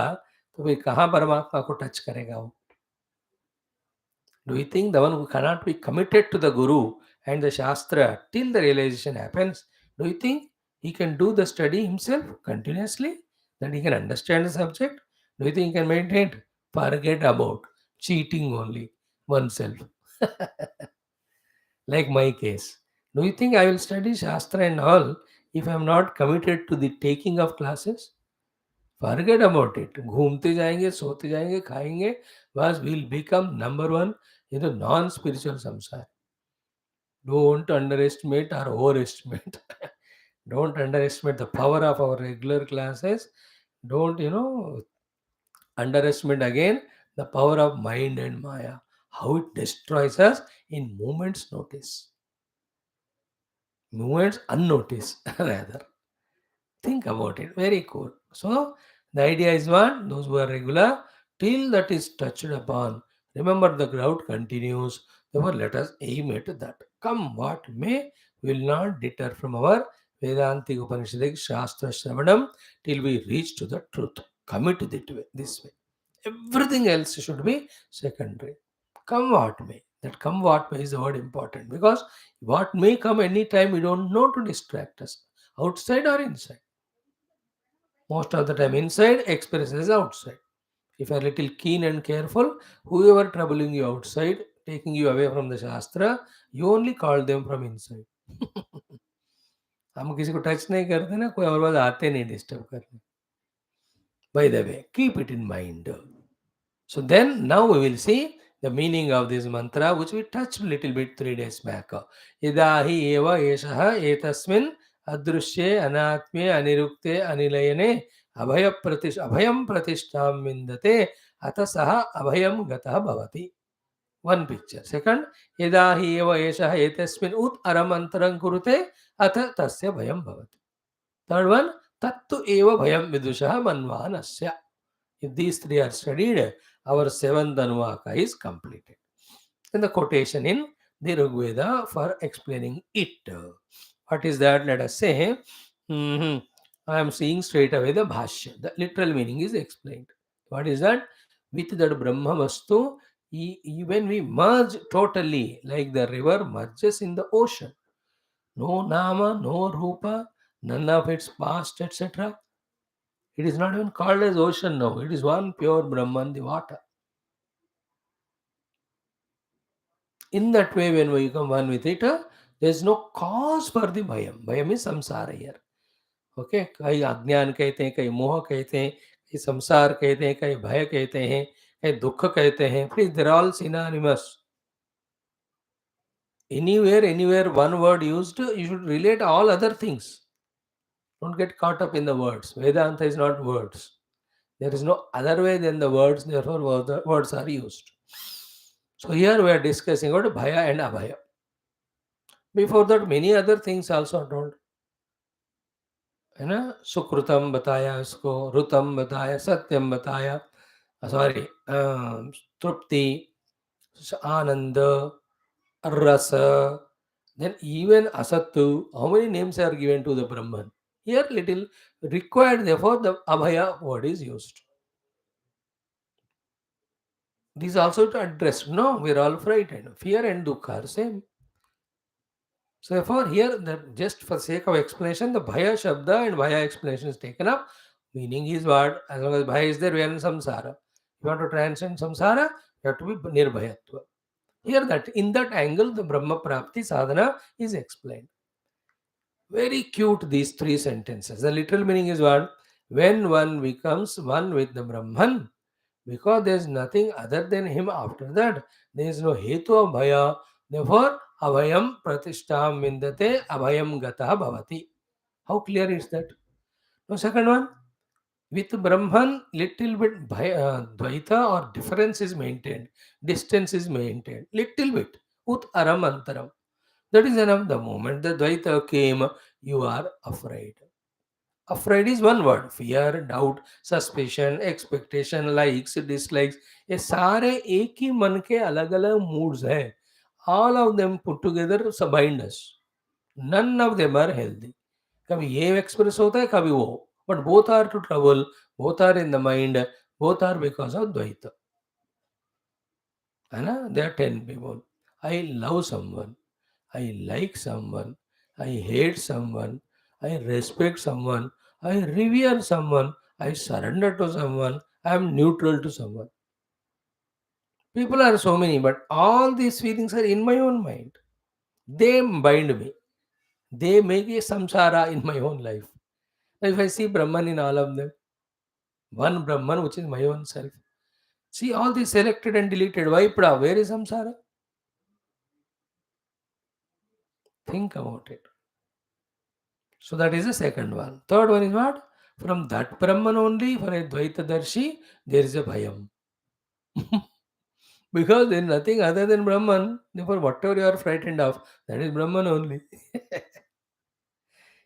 तो फिर कहाँ परमात्मा को टच करेगा वो? Do you think the one who cannot be committed to the Guru and the Shastra till the realization happens, do you think he can do the study himself continuously? That he can understand the subject? Do you think he can maintain it? Forget about cheating only oneself. Like my case. Do you think I will study Shastra and all if I am not committed to the taking of classes? Forget about it. घूमते जाएंगे, सोते जाएंगे, खाएंगे, बस we'll become number one in the non-spiritual samsara. Don't underestimate or overestimate. Don't underestimate the power of our regular classes. Don't, underestimate again the power of mind and Maya. How it destroys us in moments notice. Moments unnoticed, rather. Think about it. Very cool. So the idea is what? Those who are regular, till that is touched upon. Remember the crowd continues. Therefore, let us aim at that. Come what may, we will not deter from our Vedantic Upanishadic Shastra Shravanam till we reach to the truth. Commit this way. Everything else should be secondary. Come what may. That come what may is the word important because what may come anytime we don't know to distract us, outside or inside. Most of the time inside, expresses outside. If you are little keen and careful, whoever troubling you outside, taking you away from the Shastra, you only call them from inside. हम किसी को touch नहीं करते ना, कोई और बात आते नहीं डिस्टर्ब करने. By the way, keep it in mind. So then now we will see the meaning of this mantra which we touched a little bit 3 days back. Idahi eva eshaha etasmin adrushye anatme anirukte anilayane abhayam pratishtam vindate atasaha abhayam gatah bhavati. One picture. Second, idahi eva eshaha etasmin ut aramantaram kurute atha tasya bhayam bhavati. Third one, tattu eva bhayam vidushaha manvanasya. If these three are studied, our seventh Anuvaka is completed. Then the quotation in the Rig Veda for explaining it. What is that? Let us say, I am seeing straight away the Bhashyam. The literal meaning is explained. What is that? With that Brahma Vastu, when we merge totally, like the river merges in the ocean, no Nama, no Rupa, none of its past, etc. It is not even called as ocean now. It is one pure Brahman, the water. In that way, when we become one with it, there is no cause for the bhayam. Bhayam is samsara here. Okay, कई अज्ञान कहते हैं, कई मोह कहते हैं, कई संसार कहते हैं, कई भय कहते हैं, कई दुख कहते हैं. Please, they're all synonymous. Anywhere, one word used, you should relate all other things. Don't get caught up in the words. Vedanta is not words. There is no other way than the words, therefore words are used. So here we are discussing about bhaya and abhaya. Before that, many other things also are told. है ना, सुकृतम बताया उसको, रुतम बताया, सत्यम बताया, sorry, तृप्ति, आनंद, रस, then even asattu. How many names are given to the Brahman? Here little required, therefore the abhaya word is used. These also to address. No, we are all frightened. Fear and dukkha are same. So therefore here, just for sake of explanation, the bhaya shabda and bhaya explanation is taken up. Meaning is what? As long as bhaya is there, we are in samsara. If you want to transcend samsara, you have to be nirbhayatva. Here that in that angle, the Brahma Prapti sadhana is explained. Very cute, these three sentences. The literal meaning is what? When one becomes one with the Brahman, because there is nothing other than him after that, there is no hetu of bhaya. Therefore, abhayam pratishtam vindate abhayam gatah bhavati. How clear is that? Now, second one, with Brahman, little bit dvaita or difference is maintained, distance is maintained, little bit, ut aram antaram. That is enough. The moment the dvaita came, you are afraid. Afraid is one word. Fear, doubt, suspicion, expectation, likes, dislikes. ये सारे एक ही मन के अलग अलग moods हैं. All of them put together bind us. None of them are healthy. कभी ये एक्सप्रेस होता है, कभी वो. But both are to trouble. Both are in the mind. Both are because of Dvaita. है ना? There are 10 people. I love someone. I like someone. I hate someone. I respect someone. I revere someone. I surrender to someone. I am neutral to someone. People are so many, but all these feelings are in my own mind. They bind me. They make a samsara in my own life. Now, if I see Brahman in all of them, one Brahman which is my own self. See all these selected and deleted, wiped out. Where is samsara? Think about it. So that is the second one. Third one is what? From that Brahman only, for a Dvaita Darshi, there is a Bhayam. Because there is nothing other than Brahman. Therefore, whatever you are frightened of, that is Brahman only.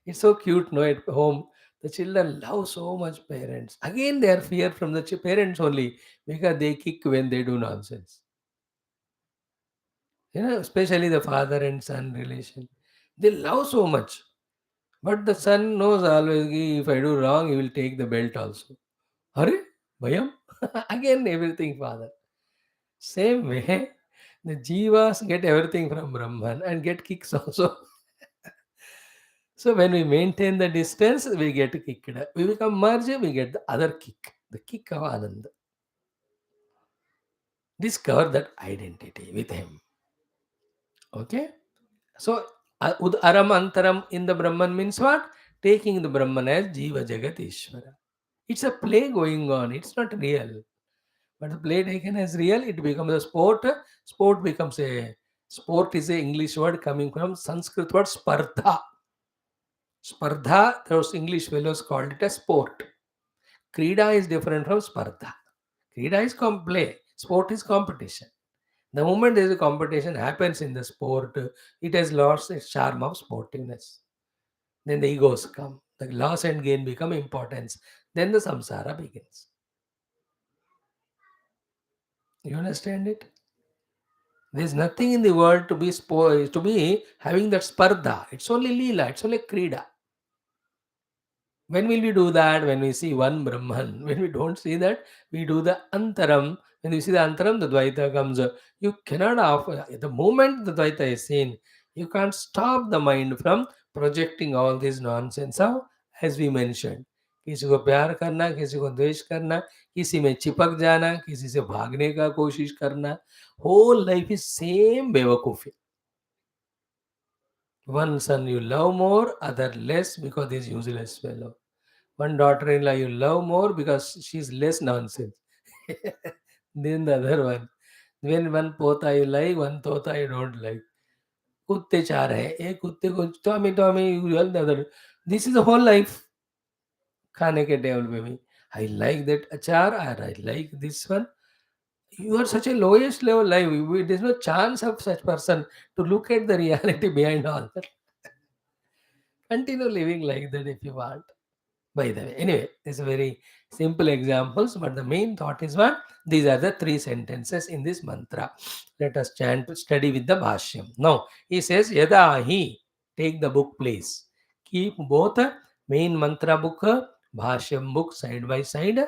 It's so cute, no? At home, the children love so much parents. Again, they are fear from the parents only because they kick when they do nonsense. Especially the father and son relation. They love so much. But the son knows always, if I do wrong, he will take the belt also. Hurry, Bhayam. Again, everything, father. Same way, the jivas get everything from Brahman and get kicks also. So when we maintain the distance, we get kicked. We become merged, we get the other kick, the kick of Ananda. Discover that identity with him. Okay? So Aram Antaram in the Brahman means what? Taking the Brahman as Jiva Jagat Ishvara. It's a play going on, it's not real. But the play taken as real, it becomes a sport. Sport becomes a sport is a English word coming from Sanskrit word spardha. Spardha, those English fellows called it a sport. Krida is different from spardha. Krida is play. Sport is competition. The moment there is a competition happens in the sport, it has lost its charm of sportiveness. Then the egos come. The loss and gain become importance. Then the samsara begins. You understand it? There is nothing in the world to be to be having that spardha. It's only lila. It's only krida. When will we do that? When we see one Brahman. When we don't see that, we do the Antaram. When you see the Antaram, the Dvaita comes. You cannot offer, the moment the Dvaita is seen, you can't stop the mind from projecting all this nonsense of, as we mentioned. किसी को प्यार करना, किसी को द्वेष करना, किसी में चिपक जाना, किसी से भागने का कोशिश करना. Whole life is same बेवकूफी. One son you love more, other less because he is useless fellow. One daughter-in-law you love more because she's less nonsense. Then the other one. When one pota you like, one tota you don't like. कुत्ते चार हैं, एक कुत्ते को Tommy Tommy you love the other. This is the whole life. खाने के table पे भी I like that achar or I like this one. You are such a lowest level life. There's no chance of such person to look at the reality behind all that. Continue living like that if you want. By the way, anyway, these are very simple examples, but the main thought is what? These are the three sentences in this mantra. Let us chant, study with the Bhashyam. Now, he says, Yada hi, take the book, please. Keep both main mantra book, Bhashyam book side by side,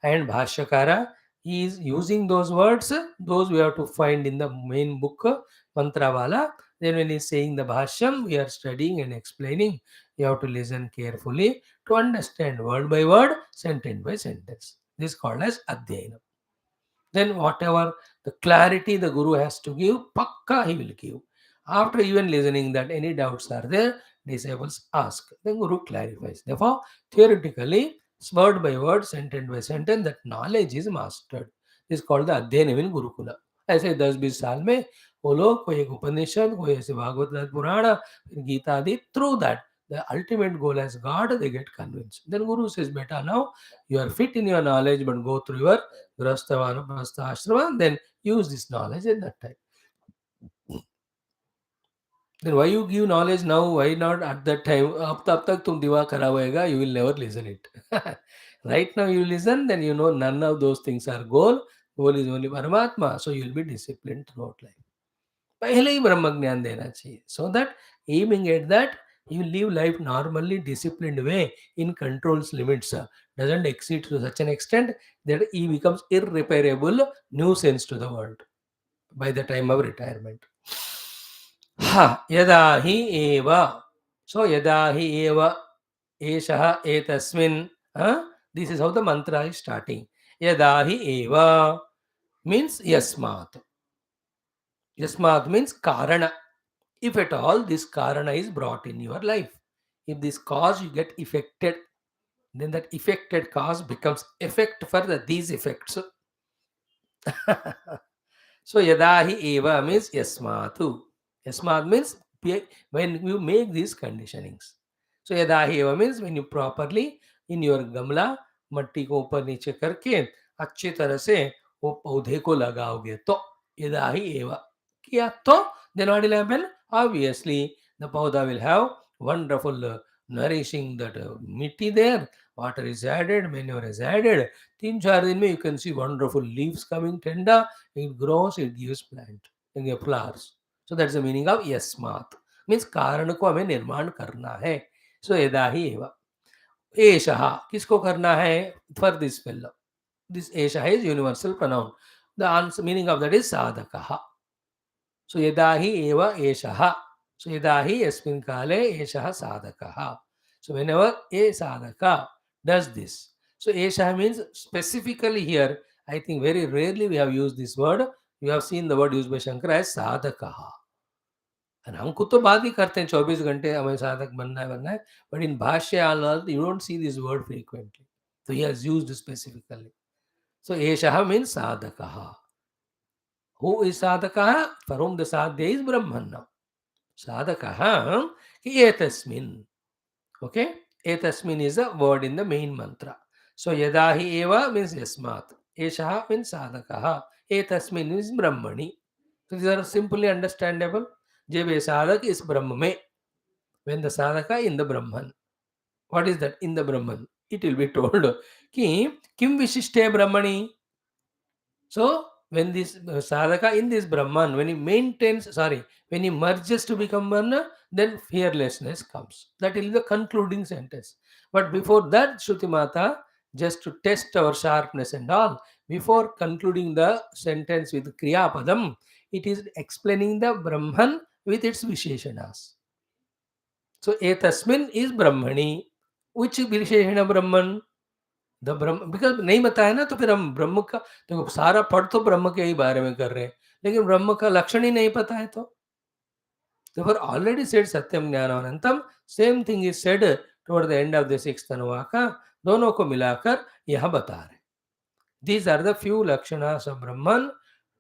and Bhashyakara is using those words, those we have to find in the main book, mantra wala. Then when he's saying the Bhashyam, we are studying and explaining. You have to listen carefully to understand word by word, sentence by sentence. This is called as Adhyayana. Then whatever the clarity the Guru has to give, pakka he will give. After even listening that any doubts are there, disciples ask. Then Guru clarifies. Therefore, theoretically, word by word, sentence by sentence, that knowledge is mastered. This is called the Adhyayana in Gurukula. ऐसे 10-20 साल में वो लोग कोई एक उपनिषद कोई ऐसे भागवत पुराण फिर गीता आदि through that the ultimate goal as God, they get convinced. Then Guru says, Beta, now you are fit in your knowledge, but go through your grastha, vanaprastha, ashrama, then use this knowledge at that time. Then why you give knowledge now? Why not at that time? अब तक तुम दिमाग खराब होएगा, you will never listen it. Right now you listen, then you know none of those things are goal. Goal is only Paramatma. So you will be disciplined throughout life. पहले ही ब्रह्म ज्ञान देना चाहिए so that aiming at that you live life normally disciplined way in controls limits doesn't exceed to such an extent that he becomes irreparable nuisance to the world by the time of retirement. Ha yada hi eva, so yada hi eva eshaha etasmin, this is how the mantra is starting. Yada hi eva means yasmat. Yasmat means karana. If at all this karana is brought in your life, if this cause you get affected, then that affected cause becomes effect for these effects. So yadahi eva means yasmatu. Yasmat means when you make these conditionings. So yadahi eva means when you properly in your gamla मट्टी को ऊपर नीचे करके अच्छी तरह से वो पौधे को लगाओगे तो यदाहि एवा किया तो then what will happen? Obviously, the pauda will have wonderful nourishing that mitti there. Water is added, manure is added. 3-4 दिन में you can see wonderful leaves coming tender. It grows, it gives plant, it gives flowers. So that's the meaning of yasmat. Means कारण को हमें निर्माण करना है. So यदा ही एवा. एषः किसको करना है? For this fellow. This एषः is universal pronoun. The answer, meaning of that is sadhakaha. So yadahi eva eshaha. So yadahi yasmin kale eshaha sadakaha. So whenever a sadhaka does this, so eshaha means specifically here. I think very rarely we have used this word. You have seen the word used by Shankara as sadakaha. And हम खुद तो बात ही करते हैं 24 घंटे हमें साधक बनना है but in bhashya you don't see this word frequently, so he has used specifically. So eshaha means sadhakaha. Who is sadhakaha? For whom the sadhya is Brahman. Sadhakaha ki etasmin. Okay, etasmin is a word in the main mantra. So yadahi eva means yasmat, eshaha means sadhakaha, etasmin is brahmani. So these are simply understandable. Jab a sadhak is brahma mein, when the sadhaka in the Brahman. What is that? In the Brahman. It will be told ki kim vishishte brahmani. So when this sadhaka in this Brahman, when he maintains, when he merges to become Brahman, then fearlessness comes. That is the concluding sentence. But before that, Shruti Mata, just to test our sharpness and all, before concluding the sentence with Kriya Padam, it is explaining the Brahman with its Visheshanas. So etasmin is Brahmani. Which Visheshana Brahman? The Brahma, because नहीं बताया ना तो फिर हम ब्रह्म का, देखो सारा पढ़ तो ब्रह्म के ही बारे में कर रहे हैं लेकिन ब्रह्म का लक्षण ही नहीं पता है, तो therefore already said satyam ज्ञानम अनंतम, same thing is said toward the end of the sixth अनुवाका, दोनों को मिलाकर यह बता रहे. These are the few lakshanas of Brahman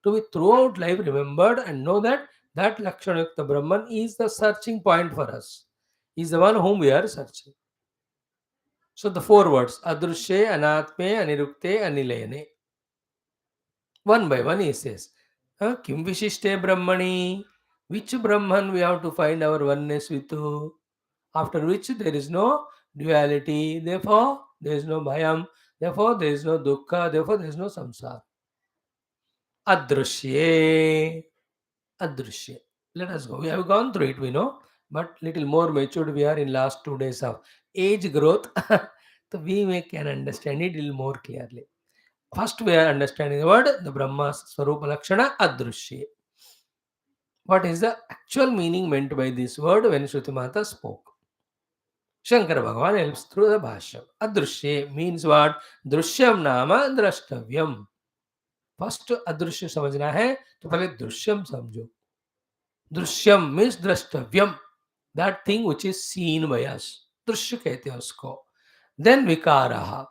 to be throughout life remembered, and know that that Lakshanayukta Brahman is the searching point for us, is the one whom we are searching. So the four words, Adrushye, Anatme, Anirukte, Anilayane. One by one he says, Kim Vishishte Brahmani? Which Brahman we have to find our oneness with? After which there is no duality, therefore there is no bhayam, therefore there is no dukkha, therefore there is no samsara. Adrushye. Adrushye. Let us go. We have gone through it, we know, but little more matured we are in last 2 days of age growth. So we can understand it a little more clearly. First we are understanding the word, the Brahma's Swarupa Lakshana Adrushye. What is the actual meaning meant by this word when Shruti Mata spoke? Shankara Bhagavan helps through the Bhashyam. Adrushye means what? Drushyam nama drashtavyam. First adrushya समझना है तो पहले दृश्यम समझो. Drishyam means drashtavyam, that thing which is seen by us. दृश्य कहते हैं उसको. Then vikaraha.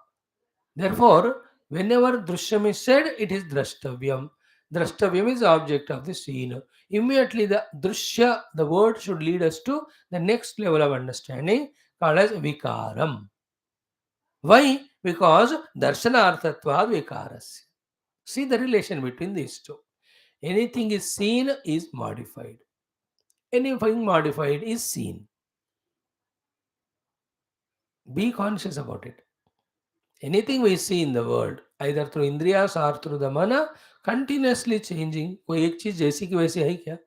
Therefore, whenever drishyam is said, it is drashtavyam. Drashtavyam is the object of the scene. Immediately the drishya, the word should lead us to the next level of understanding called as vikaram. Why? Because darshanarthatvad vikarasya. See the relation between these two. Anything is seen is modified. Anything modified is seen. Be conscious about it. Anything we see in the world, either through indriyas or through the mana, continuously changing. कोई एक चीज जैसी की वैसी है क्या?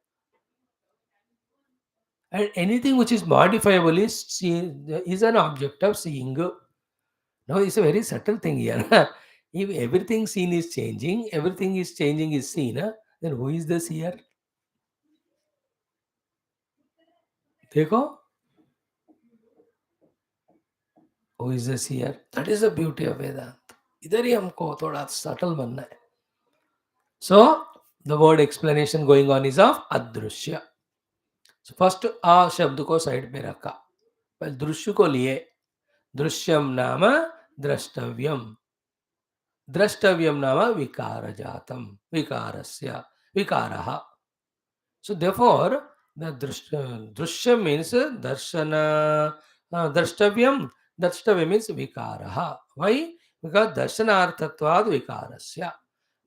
And anything which is modifiable is an object of seeing. Now it's a very subtle thing here. If everything seen is changing, everything is changing is seen, then who is the seer? देखो, who is the seer? That is the beauty of Vedanta. इधर ही हमको थोड़ा subtle बनना है. So the word explanation going on is of adrushya. So first आ शब्द को side में रखा, पहले दृश्य को लिए. दृश्यम नाम द्रष्टव्यम. द्रष्टव्यम नाम विकार जातम. विकारस्य विकारः. So therefore the drishya means darshana. Drashtavyam. Drashtavyam means vikarah. Why? Because darshanarthatvad vikarasya.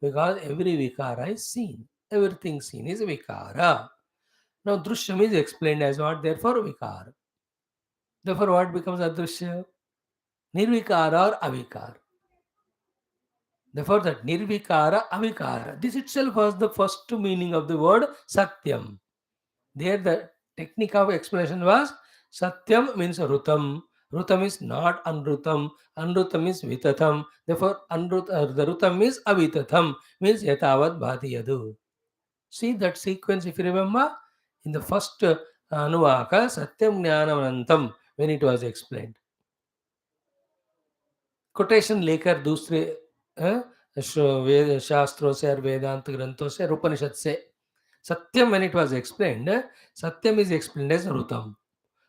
Because every vikara is seen. Everything seen is vikara. Now drishyam is explained as what? Therefore vikara. Therefore what becomes adrushya? Nirvikara or avikara. Therefore that nirvikara avikara. This itself was the first meaning of the word satyam. There the technique of explanation was satyam means rutam. Rutam is not anrutam. Anrutam is vitatam. Therefore the rutam is avitatam, means yatavad bhati yadu. See that sequence if you remember in the first Anuvaka Satyam Jnanavanantam when it was explained. Quotation लेकर दूसरे शास्त्रों से और वेदांत ग्रंथों से और उपनिषद से सत्यम when it was explained, satyam is explained as rutam.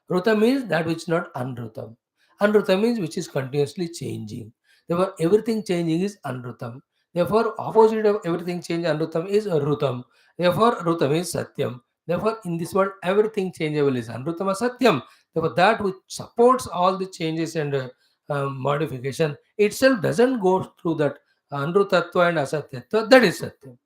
Rutam means that which is not anrutam. Anrutam means which is continuously changing. Therefore, everything changing is anrutam. Therefore, opposite of everything change anrutam is rutam. Therefore, rutam is satyam. Therefore, in this world, everything changeable is anrutam or satyam. Therefore, that which supports all the changes and modification itself doesn't go through that anrutatva and asatyatva. That is satyam.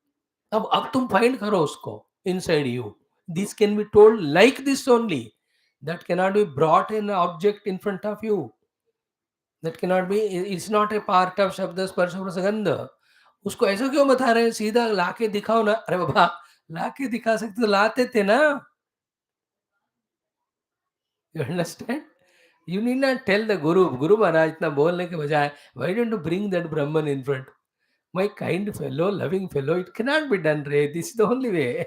अब तुम find करो उसको inside you. This can be told like this only. That cannot be brought in an object in front of you. That cannot be. It's not a part of शब्द स्पर्श रसगंध. उसको ऐसा क्यों बता रहे हैं? सीधा लाके दिखाओ ना. अरे बाबा, लाके दिखा सकते तो लाते थे ना. You understand? You need not tell the Guru Maharaj इतना बोलने के बजाय, why don't you bring that Brahman in front? My kind fellow, loving fellow, it cannot be done, Ray. This is the only way.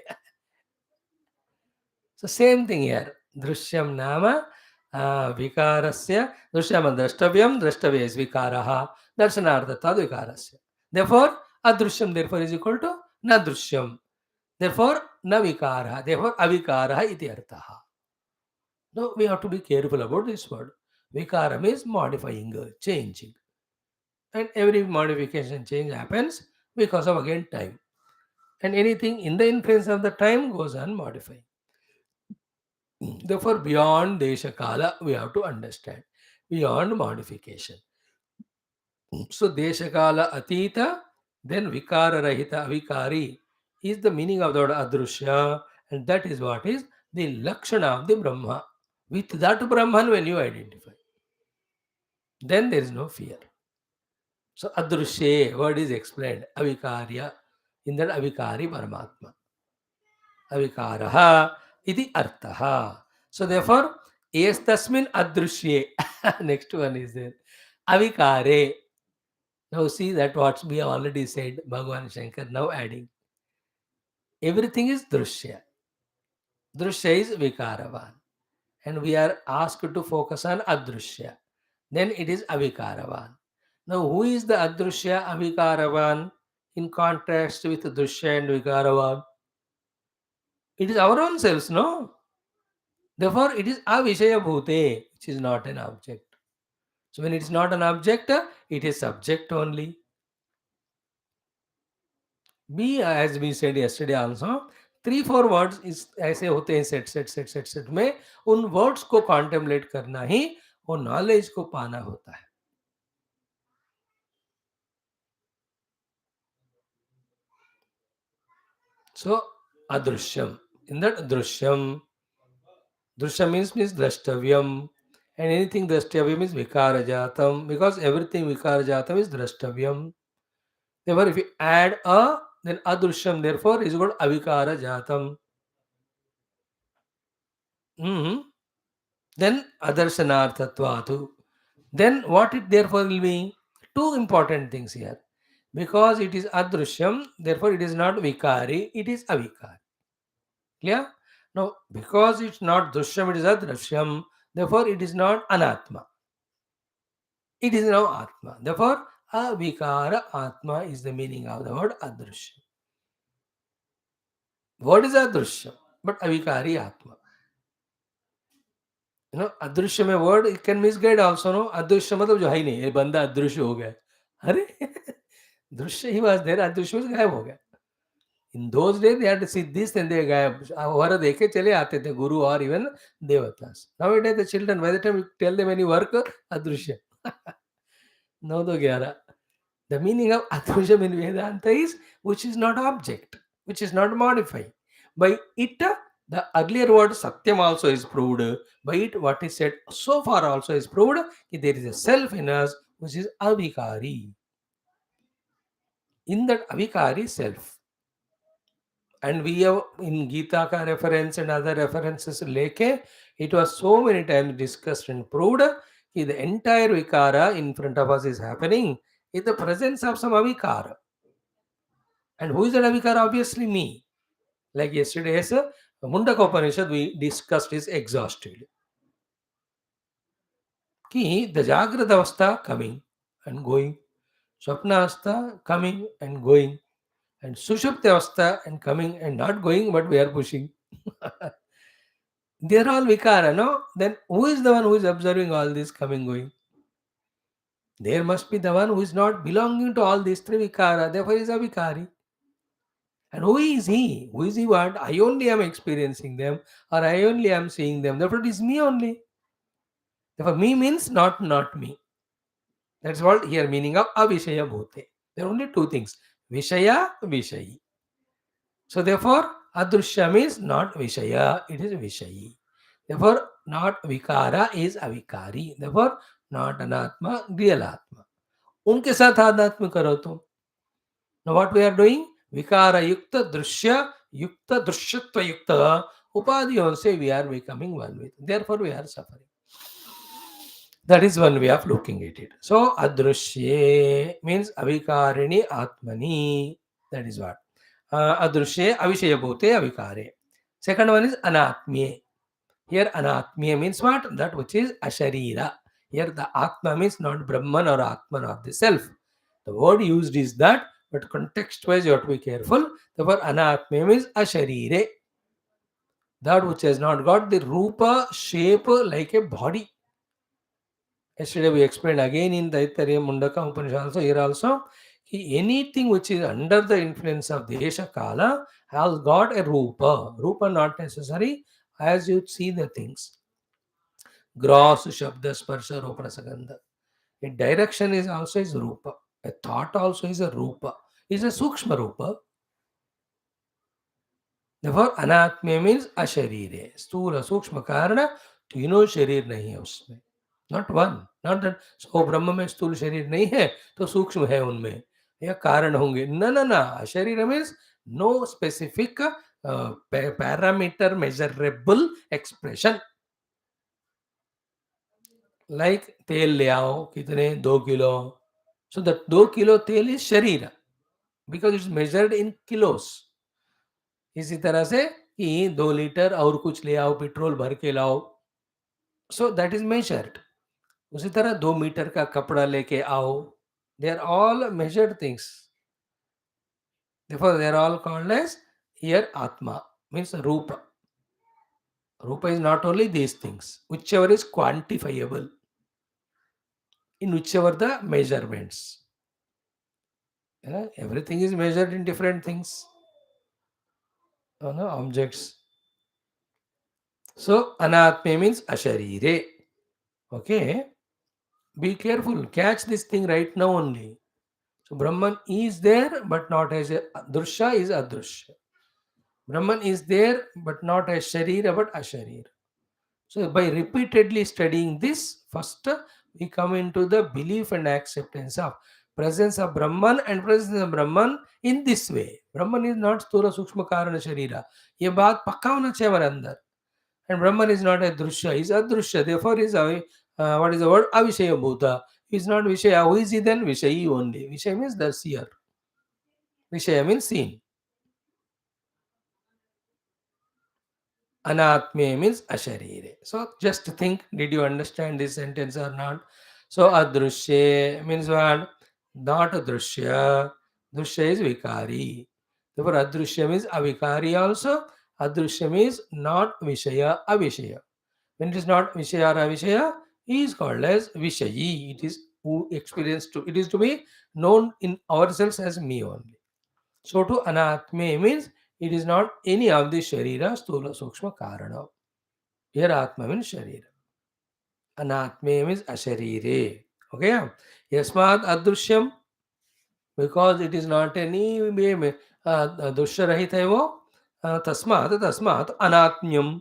So same thing here. Drishyam nama vikarasya. Drishyam drashtavyam. Drashtavya is vikaraha. Darshanartha tad vikarasya. Therefore, adrishyam therefore is equal to nadrishyam. Therefore, na vikaraha. Therefore, avikaraha iti arthaha. Now, we have to be careful about this word. Vikaram is modifying, changing. And every modification change happens because of again time. And anything in the influence of the time goes on modifying. Therefore, beyond Desha Kala, we have to understand. Beyond modification. So, Desha Kala Atita, then Vikara Rahita Avikari is the meaning of the word Adrushya, and that is what is the Lakshana of the Brahma. With that Brahman, when you identify, then there is no fear. So, Adrushye, word is explained, Avikarya, in that Avikari Paramatma. Avikaraha iti arthaha. So therefore, yes tasmin adrushye. Next one is there. Avikare. Now see that what we have already said, Bhagavan Shankar now adding. Everything is drushya. Drushya is vikaravan. And we are asked to focus on adrushya. Then it is avikaravan. Now who is the adrushya avikaravan in contrast with drushya and vikaravan? It is our own selves, no? Therefore, it is avishaya bhute, which is not an object. So, when it is not an object, it is subject only. Be as we said yesterday also, 3-4 words is ऐसे होते हैं set में उन words को contemplate करना ही वो knowledge को पाना होता है. So, adrishyam. In that drishyam, drishya means drashtavyam. And anything drashtavyam is vikarajatam. Because everything vikarajatam is drashtavyam. Therefore, if you add a, then adrishyam, therefore, is called avikarajatam. Then adarsanarthatvatu. Then what it therefore will be? Two important things here. Because it is adrishyam, therefore it is not vikari, it is avikari. Clear? Now, because it's not drishyam, it is adrishyam, therefore it is not anatma. It is now atma. Therefore, avikara atma is the meaning of the word adrishyam. What is adrishyam? But avikari atma. अदृश्य में word it can misguide also. No अदृश्य मतलब जो है ही नहीं, ये बंदा अदृश्य हो गया. अरे दृश्य ही वाज देयर, अदृश्य गायब हो गया. In those days they had to see this and they gayab. वर देखे चले आते थे गुरु और इवन देवतास. Now it is the children, by the time you tell them any work, adrishya. 9 to 11. The meaning of adrusham in Vedanta is which is not object, which is not modified. By it, the earlier word satyam also is proved. By it, what is said so far also is proved that there is a self in us which is avikari. In that avikari self. And we have in Gita ka reference and other references leke, it was so many times discussed and proved that the entire vikara in front of us is happening in the presence of some avikara. And who is that avikara? Obviously me. Like yesterday's Mundaka Upanishad we discussed is exhaustively. Ki the Jagrata Avastha coming and going, Swapna Avastha coming and going, and Sushupti Avastha and coming and not going, but we are pushing. They are all vikara, no? Then who is the one who is observing all this coming going? There must be the one who is not belonging to all these three vikara, therefore is a vikari. And who is he? Who is he what? I only am experiencing them, or I only am seeing them, therefore it is me only. Therefore, me means not me. That's what here meaning of avishaya bhute. There are only two things. Vishaya, Vishayi. So therefore, adrushya means not Vishaya, it is Vishayi. Therefore, not Vikara is Avikari. Therefore, not Anatma, real Atma. उनके साथ आध्यात्म करो तो. Now what we are doing? Vikara yukta, drushya yukta, drishyatva yukta. Upadhiyon say we are becoming one with. Therefore, we are suffering. That is one way of looking at it. So, adrushye means avikarini atmani. That is what. Adrushye avishaya bhute avikare. Second one is anatmye. Here anatmye means what? That which is asharira. Here the atma means not Brahman or Atman or the self. The word used is that, but context wise you have to be careful. Therefore, anatmye means asharire. That which has not got the rupa shape like a body. Yesterday we explained again in Taittiriya Mundaka Upanishad also, here also, anything which is under the influence of Desha Kala has got a Rupa. Rupa not necessary as you see the things. Gross, Shabda, Sparsha, Rupa, Sagandha. A direction is also is Rupa. A thought also is a Rupa. Is a Sukshma Rupa. Therefore, Anatme means Asharire. Stula, Sukshma Karana, तीनों शरीर नहीं है उसमें. Not one, not that so ब्रह्म में स्थूल शरीर नहीं है तो सूक्ष्म है उनमें या कारण होंगे. न न न शरीर means no specific parameter measurable expression. Like तेल ले आओ कितने 2 किलो. सो दैट 2 किलो तेल इज शरीर because it's measured in kilos. इसी तरह से कि 2 लीटर और कुछ ले आओ पेट्रोल भर के लाओ. So that is measured. उसी तरह 2 मीटर का कपड़ा लेके आओ. They are all measured things. Therefore, they are all called as here Atma, means Rupa. Rupa is not only these things, whichever is quantifiable, in whichever the measurements. Everything is measured in different things, objects. So, Anatme means Asharire. Okay, be careful, catch this thing right now only. So, Brahman is there, but not as a Drusha is Adrushya. Brahman is there, but not as Sharira, but Asharira. So, by repeatedly studying this, first we come into the belief and acceptance of presence of Brahman and presence of Brahman in this way. Brahman is not Sthula Sukshma Karana Sharira. ये बात पक्का होना चाहिए हमारे अंदर. And Brahman is not a Drusha, he is Adrusha. Therefore, is what is the word? Avishaya Bhuta. He is not Vishaya. Who is he then? Vishayi only. Vishaya means the seer. Vishaya means seen. Anatme means asharire. So just think, did you understand this sentence or not? So adrushya means what? Not adrushya. Drushya is vikari. Therefore adrushya means avikari also. Adrushya means not vishaya, avishaya. When it is not vishaya or avishaya, he is called as vishayi. It is who experienced to. It is to be known in ourselves as me only. So to anatme means it is not any of the sharira, stula, sukshma, karana. Here atma means sharira. Anatme means asharire. Okay? Yasmat adrushyam, because it is not any way दुष्य रहित है वो. तस्मात अनात्म्यम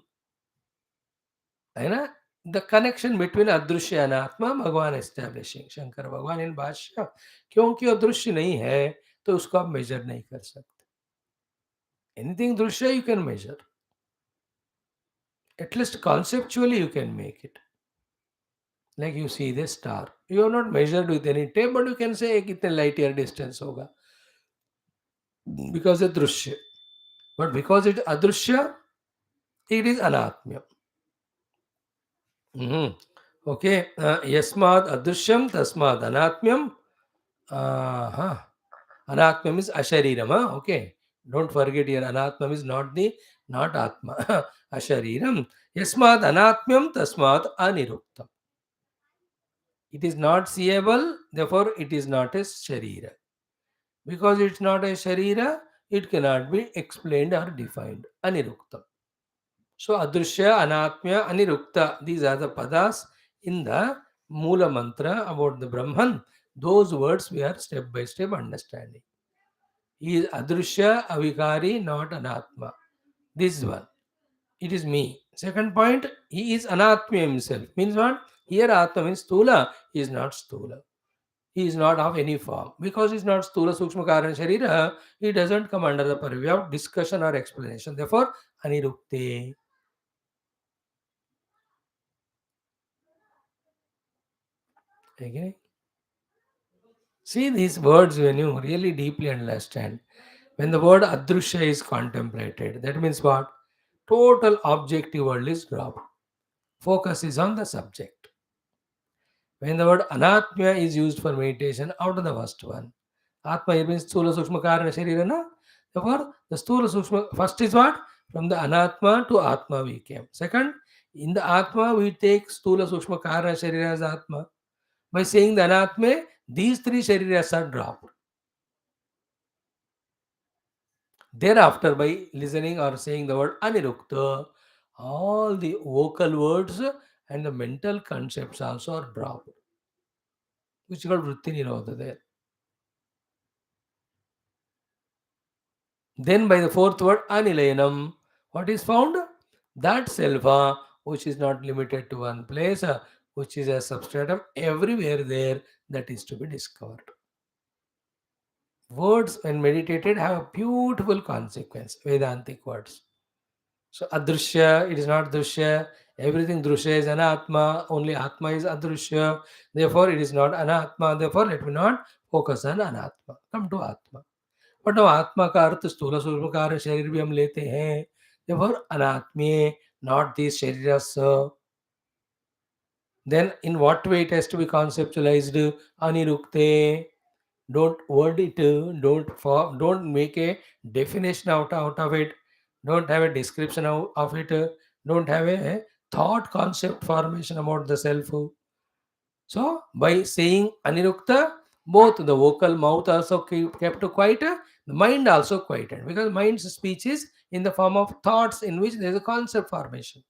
है ना. The connection between अदृश्य and आत्मा भगवान establishing. Shankar भगवान इन भाष्य क्योंकि अदृश्य नहीं है तो उसको आप मेजर नहीं कर सकते. Anything दृश्य you can measure. At least conceptually you can make it. Like you see the star. You have not measured with any tape, but you can say कितने light year distance होगा. Because it's दृश्य. But because it's adrushya, It is anatmyam. Mhm. Okay. Yasmad adrishyam tasmad anatmyam. Uh, Anatmam is ashariram. Okay. Don't forget here. Anatmam is not atma. Ashariram. Yasmad anatmyam tasmad aniruktam. It is not seeable, therefore it is not a sharira. Because it's not a sharira, it cannot be explained or defined. Aniruktam. So adrushya, anatmya, anirukta. These are the padas in the Mula mantra about the Brahman. Those words we are step by step understanding. He is adrushya, avikari, not anatma. This one. It is me. Second point, he is anatma himself. Means what? Here atma means stula. He is not stula. He is not of any form. Because he is not stula, sukshma, karana, sharira, he doesn't come under the purview of discussion or explanation. Therefore, anirukte. Okay? See these words when you really deeply understand. When the word adrushya is contemplated, that means what? Total objective world is dropped. Focus is on the subject. When the word anatmya is used for meditation, out of the first one. Atma here means Sthula Sukshma Karana Sharirana. Therefore, the Sthula Sukshma first is what? From the Anatma to Atma we came. Second, in the Atma we take Sthula Sukshma Karana Sharira as Atma. By saying the Anatma, these three Shariras are dropped. Thereafter, by listening or saying the word Anirukta, all the vocal words and the mental concepts also are dropped, which is called Vritti Nirodha there. Then by the fourth word, anilayanam, what is found? That self, which is not limited to one place, which is a substratum everywhere there, that is to be discovered. Words, when meditated, have a beautiful consequence, Vedantic words. So, adrushya, it is not drushya. Everything drushya is anatma, only atma is adrushya. Therefore, it is not anatma. Therefore, let me not focus on anatma. Come to atma. But वो आत्मा का अर्थ स्थूल सूक्ष्मकार शरीर भी हम लेते हैं therefore anatmye not these shariras then in what way it has to be conceptualized anirukte don't word it don't make a definition out of it don't have a description of it don't have a thought concept formation about the self so, by saying Anirukta, both the vocal mouth also kept quiet, the mind also quieted because mind's speech is in the form of thoughts in which there is a concept formation.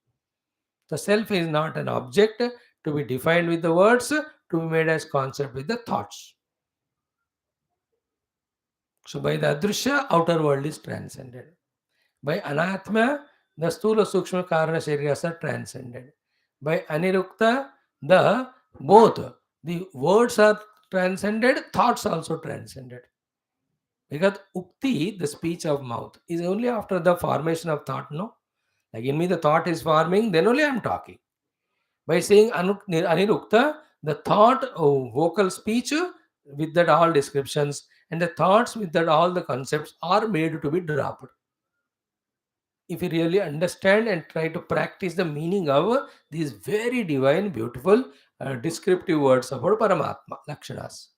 The self is not an object to be defined with the words, to be made as concept with the thoughts. So, by the Adrishya, outer world is transcended. By Anatma, the Stula Sukshma Karana Shariras are transcended. By Anirukta, the both the words are transcended, thoughts also transcended. Because Ukti, the speech of mouth, is only after the formation of thought, no? Like in me, the thought is forming, then only I am talking. By saying Anirukta, the thought, vocal speech with that all descriptions, and the thoughts with that all the concepts are made to be dropped if you really understand and try to practice the meaning of these very divine, beautiful, descriptive words about Paramatma, Lakshanas.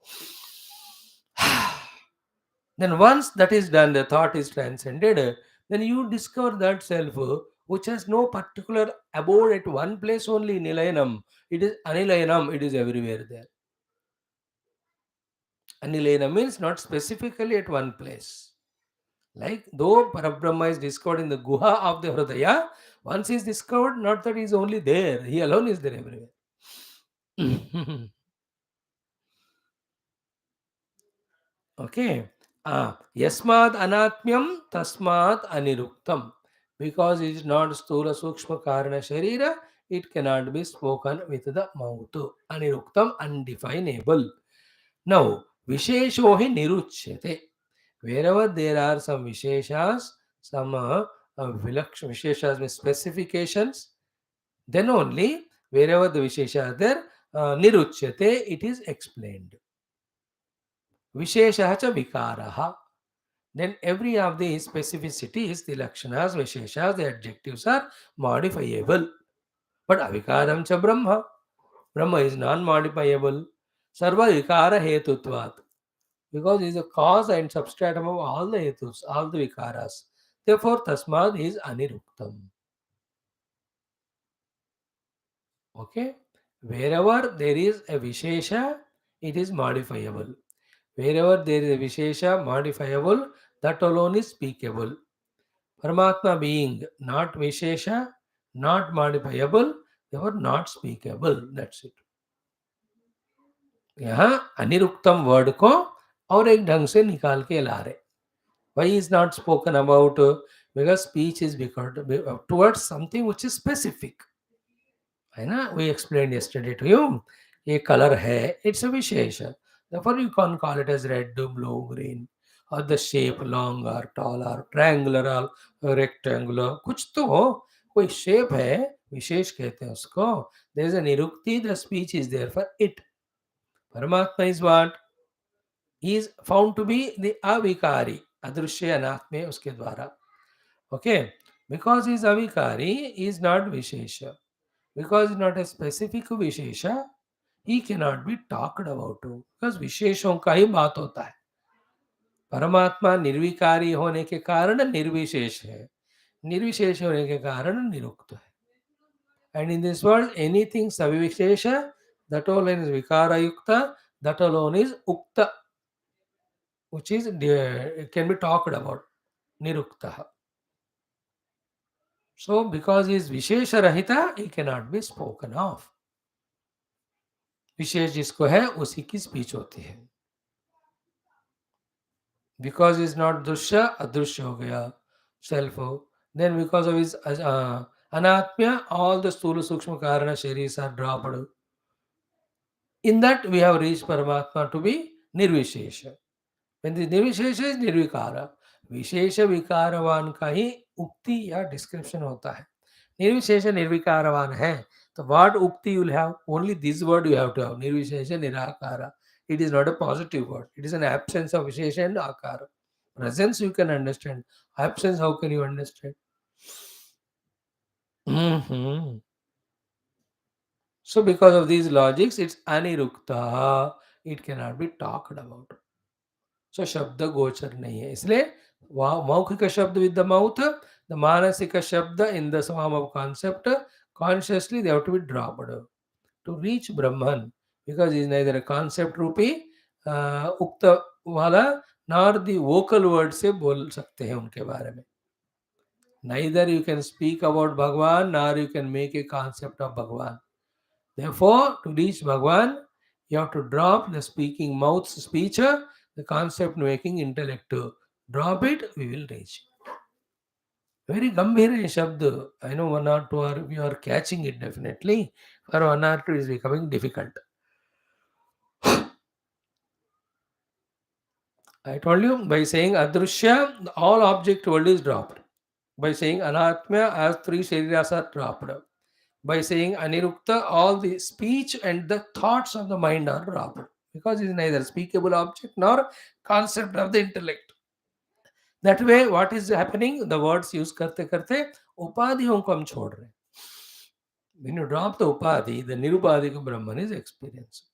Then once that is done, the thought is transcended, then you discover that self which has no particular abode at one place only, Nilayanam. It is Anilayanam, it is everywhere there. Anilayanam means not specifically at one place. Like though Parabrahma is discovered in the Guha of the Hridaya, once he is discovered, not that he is only there, he alone is there everywhere. Okay. Yasmad anatmyam tasmad aniruktam. Because it is not sthula sukshma karana sharira, it cannot be spoken with the mouth. Aniruktam, undefinable. Now, visheshohi niruchyate. Wherever there are some visheshas, some visheshas means specifications, then only wherever the vishesha are there, niruchyate, it is explained. Vishesha cha vikaraha. then every of these specificities, the lakshanas, visheshas, the adjectives are modifiable. But avikaram cha Brahma. Brahma is non-modifiable. Sarva vikara hetutvat. Because he is a cause and substratum of all the hetus, all the vikaras. Therefore, tasmad is aniruktam. Okay? Wherever there is a vishesha, it is modifiable. Wherever there is a vishesha modifiable, that alone is speakable. Paramatma being not vishesha, not modifiable, therefore not speakable. That's it. यहाँ अनिरुक्तम word को और एक ढंग से निकाल के ला रहे. Why is not spoken about? Because speech is towards something which is specific. है ना? We explained yesterday to you. ये कलर है, it's a wishes. Therefore you can call it as red, blue, green, or the shape long or tall or triangular or rectangular. कुछ तो हो, कोई shape है, विशेष कहते हैं उसको. There is a nirukti, the speech is there for it. Paramatma is what? He is found to be the avikari, adrushya anatme uske द्वारा. Okay? Because he is avikari, he is not vishesha. Because he is not a specific vishesha, he cannot be talked about. Because विशेषों का ही बात होता है. परमात्मा निर्विकारी होने के कारण निर्विशेष है, निर्विशेष होने के कारण निरुक्त है. And in this world, anything savivishesha, that alone is vikara yukta, that alone is ukta, which is can be talked about, nirukta. So, because he is vishesha rahita, he cannot be spoken of. विशेष जिसको है उसी की speech होती है. Because he is not दृश्य, अदृश्य हो गया, self हो. Then because of his anatmya, all the sthula sukshma karana sharis are dropped. In that we have reached Paramatma to be nirvishesha. When the nirvishesha is nirvikara, विशेष विकारवान का ही उक्ति या description होता है. निर्विशेष निर्विकारवान है, तो what ukti you will have? Only this word you have to have. Nirvishesha nirakara. It is not a positive word. It is an absence of vishesha and akara. Presence you can understand. Absence, how can you understand? Mhm. So because of these logics, it's anirukta. It cannot be talked about. So शब्द गोचर नहीं है, इसलिए मौखिक शब्द with the mouth, the मानसिक शब्द in the form of concept, consciously they have to be dropped to reach Brahman, because he is neither a concept रूपी उक्त वाला nor the vocal word से बोल सकते हैं उनके बारे में. Neither you can speak about Bhagwan nor you can make a concept of Bhagwan. Therefore, to reach Bhagwan, you have to drop the speaking mouth's speech, the concept making intellect. Drop it, we will reach. Very gambhir shabd. I know one or two are you are catching it definitely. For one or two is becoming difficult. I told you by saying adrushya, all object world is dropped. By saying anatmya, as three shariras are dropped. By saying anirukta, all the speech and the thoughts of the mind are dropped. Because it is neither speakable object nor concept of the intellect. That way, what is happening? The words use करते करते उपाधियों को हम छोड़ रहे हैं. When you drop the upadhi, the nirupadhika Brahman is experienced.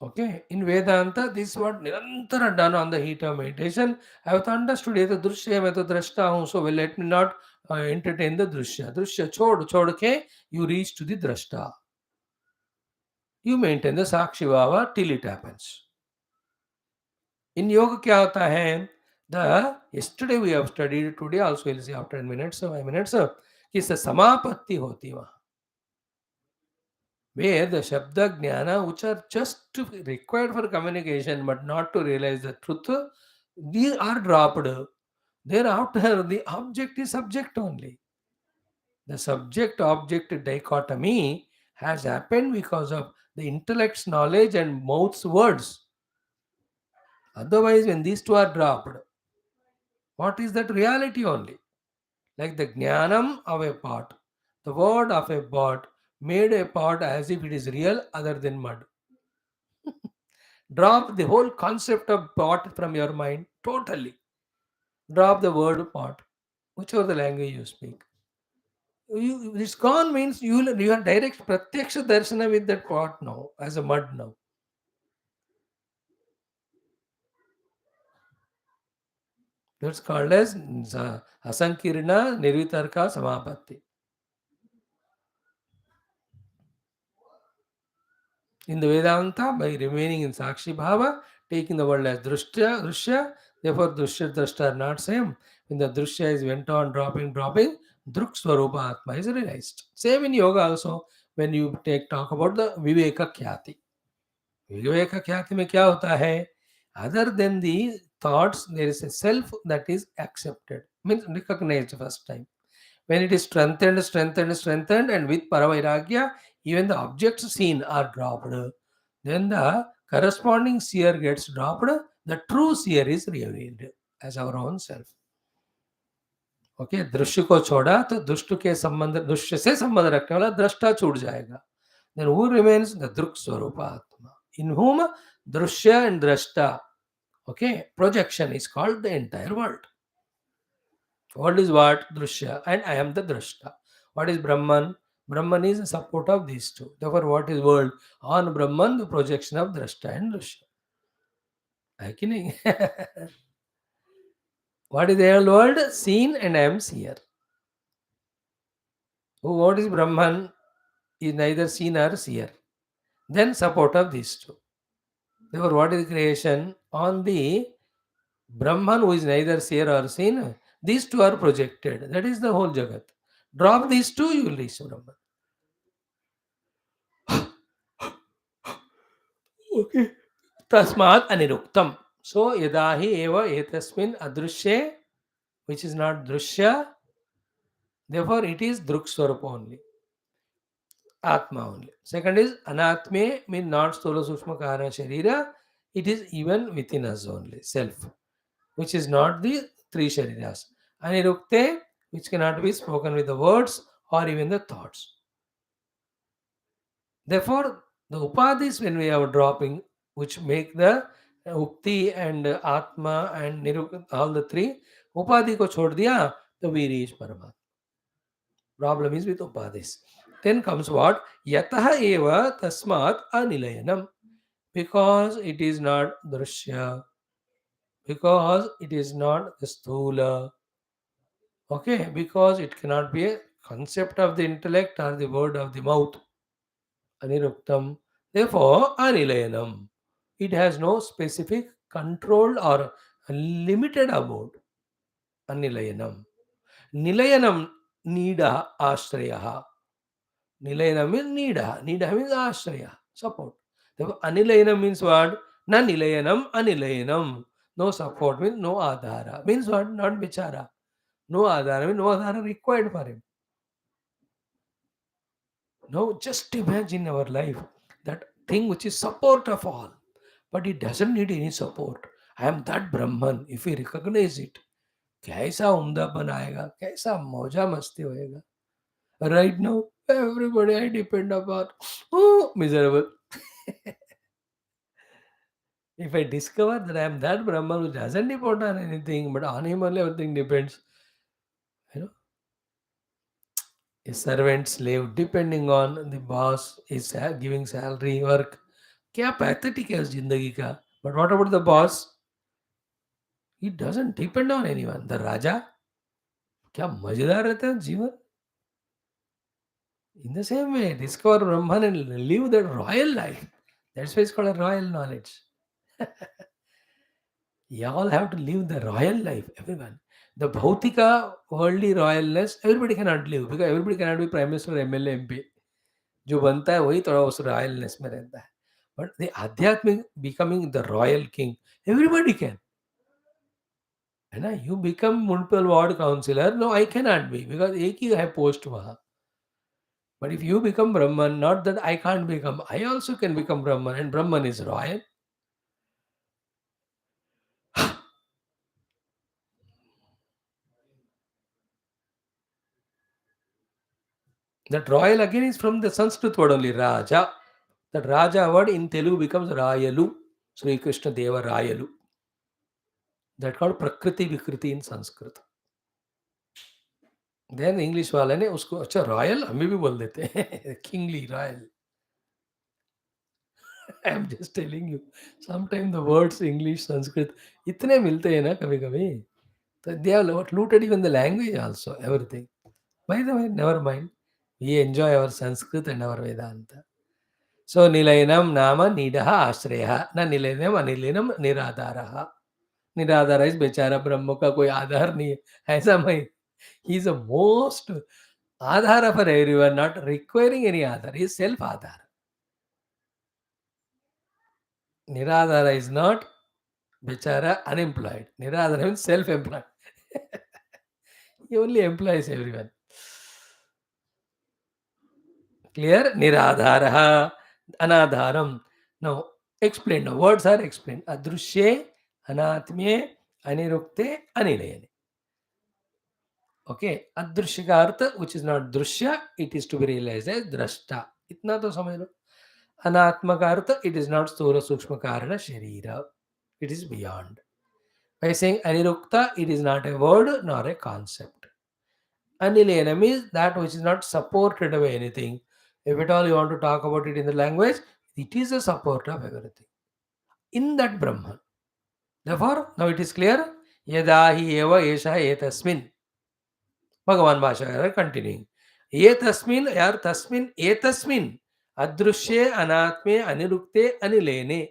Okay, in Vedanta, this is what Nirantara done on the heat of meditation. I have understood it. Drushya mein to drashta hoon, so well, let me not entertain the drushya. Drushya chod ke, you reach to the drashta. You maintain the sakshi bhava till it happens. In yoga क्या होता है? The yesterday we have studied, today also we'll see after 10 minutes, 5 minutes, कि समापत्ति होती है वहाँ. Where the Shabda Jnana, which are just required for communication but not to realize the truth, these are dropped. Thereafter, the object is subject only. The subject object dichotomy has happened because of the intellect's knowledge and mouth's words. Otherwise, when these two are dropped, what is that reality only? Like the jnanam of a pot, the word of a pot made a pot as if it is real other than mud. Drop the whole concept of pot from your mind totally. Drop the word pot, whichever the language you speak. It's gone means you are direct pratyaksha darshana with that pot now, as a mud now. That's called as asankirna nirvitarka samapatti. In the Vedanta, by remaining in Sakshi Bhava, taking the world as Drushya, therefore Drushya Drashta are not same. When the Drushya is went on dropping, Druk Swarupa Atma is realized. Same in yoga also, when you talk about the Viveka Khyati. Viveka Khyati में क्या होता है? Other than the thoughts, there is a self that is accepted, means recognized first time. When it is strengthened, and with Paravairagya, even the objects seen are dropped. Then the corresponding seer gets dropped. The true seer is revealed as our own self. Okay दृश्य को छोड़ा तो दुष्ट के संबंध दृश्य से संबंध रखने वाला दृष्टा छूट जाएगा. Then who remains? The druk swarupa atma, in whom drishya and drashta, okay, projection is called the entire world. World is what? Drishya, and I am the drashta. What is Brahman? Brahman is a support of these two. Therefore, what is world? On Brahman, the projection of drashta and drishya. है कि नहीं? What is the real world? Seen and I am seer. What is Brahman? Is neither seen or seer. Then support of these two. Therefore, what is creation? On the Brahman, who is neither seer or seen, these two are projected. That is the whole Jagat. Drop these two, you will reach Brahman. Okay. Tasmat aniruktam. So, yadahi eva etasmin adrushye, which is not drushya, therefore it is drukswarupa only. Atma only. Second is anatme, means not stula sushma kara sharira, it is even within us only, self, which is not the three shariras. Anirukte, which cannot be spoken with the words or even the thoughts. Therefore, the upadhis, when we are dropping, which make the ukti and atma and niruk, all the three, upadhi ko chhod diya, तो we reach Paramatma. Problem is with upadhis. Then comes what? Yataha eva tasmat anilayanam. Because it is not drishya, because it is not the sthula, okay, because it cannot be a concept of the intellect or the word of the mouth. Aniruktam. Therefore, anilayanam. It has no specific control or limited abode. Anilayanam. Nilayanam nida ashrayaha. Nilayana means nida. Nida means ashraya. Support. Therefore, anilayanam means what? Na nilayanam, anilayanam. No support means no adhara. Means what? Not bichara. No adhara means no adhara required for him. Now, just imagine our life, that thing which is support of all, but it doesn't need any support. I am that Brahman. If we recognize it, कैसा उम्दापन आएगा, कैसा मौजा मस्ती होएगा. Right now, everybody I depend upon, oh, miserable. If I discover that I am that Brahman who doesn't depend on anything, but on him only everything depends, you know, a servant slave depending on the boss is giving salary work. क्या pathetic है उस जिंदगी का. But what about the boss? He doesn't depend on anyone. The raja क्या मजेदार रहता है जीवन. In the same way discover Brahman and live that royal life. That's why it's called royal knowledge. You all have to live the royal life, everyone. The bhautika worldly royalness, everybody cannot live because everybody cannot be prime minister, MLA, MP. जो बनता है वही थोड़ा उस royalness में रहता है. But the आध्यात्मिक becoming the royal king, everybody can. है ना. You become municipal ward councillor, no I cannot be because एक ही है पोस्ट वहाँ. But if you become Brahman, not that I can't become, I also can become Brahman and Brahman is royal. That royal again is from the Sanskrit word only, Raja. That Raja word in Telugu becomes Rayalu. Sri Krishna Deva Rayalu. That called Prakriti Vikriti in Sanskrit. Then English वाले ने उसको अच्छा royal हमें भी बोल देते हैं kingly royal. I am just telling you sometime the words English Sanskrit इतने मिलते हैं ना कभी कभी. So they have looted even the language also, everything. By the way, never mind. We enjoy our Sanskrit and our Vedanta. So Nilayanam Nama Nidaha Ashreha. Na Nilayanam Anilinam Niradaraha. Niradara is बेचारा ब्रह्म का कोई आधार नहीं है ऐसा मैं. He is the most Aadhaar for everyone, not requiring any Aadhaar. He is self Aadhaar. Niradara is not बेचारा unemployed. Niradara means self-employed. He only employs everyone. Clear? Niradharaha, anadharam. Now, explain. Now, words are explained. Adrushye, anatmye, anirukte, anilayane. Okay. Adrushya ka artha, which is not drushya, it is to be realized as drashta. Itna to samajh lo. Anatma ka artha, it is not sthula sukshma karana sharira. It is beyond. By saying anirukta, it is not a word nor a concept. Anilayana means that which is not supported by anything. If at all you want to talk about it in the language, it is a support of everything. In that Brahman. Therefore, now it is clear. Yada hi eva esha etasmin. Bhagavan Bhashyam continuing. Etasmin yar tasmin etasmin. Adrushye anatme anirukte anilene.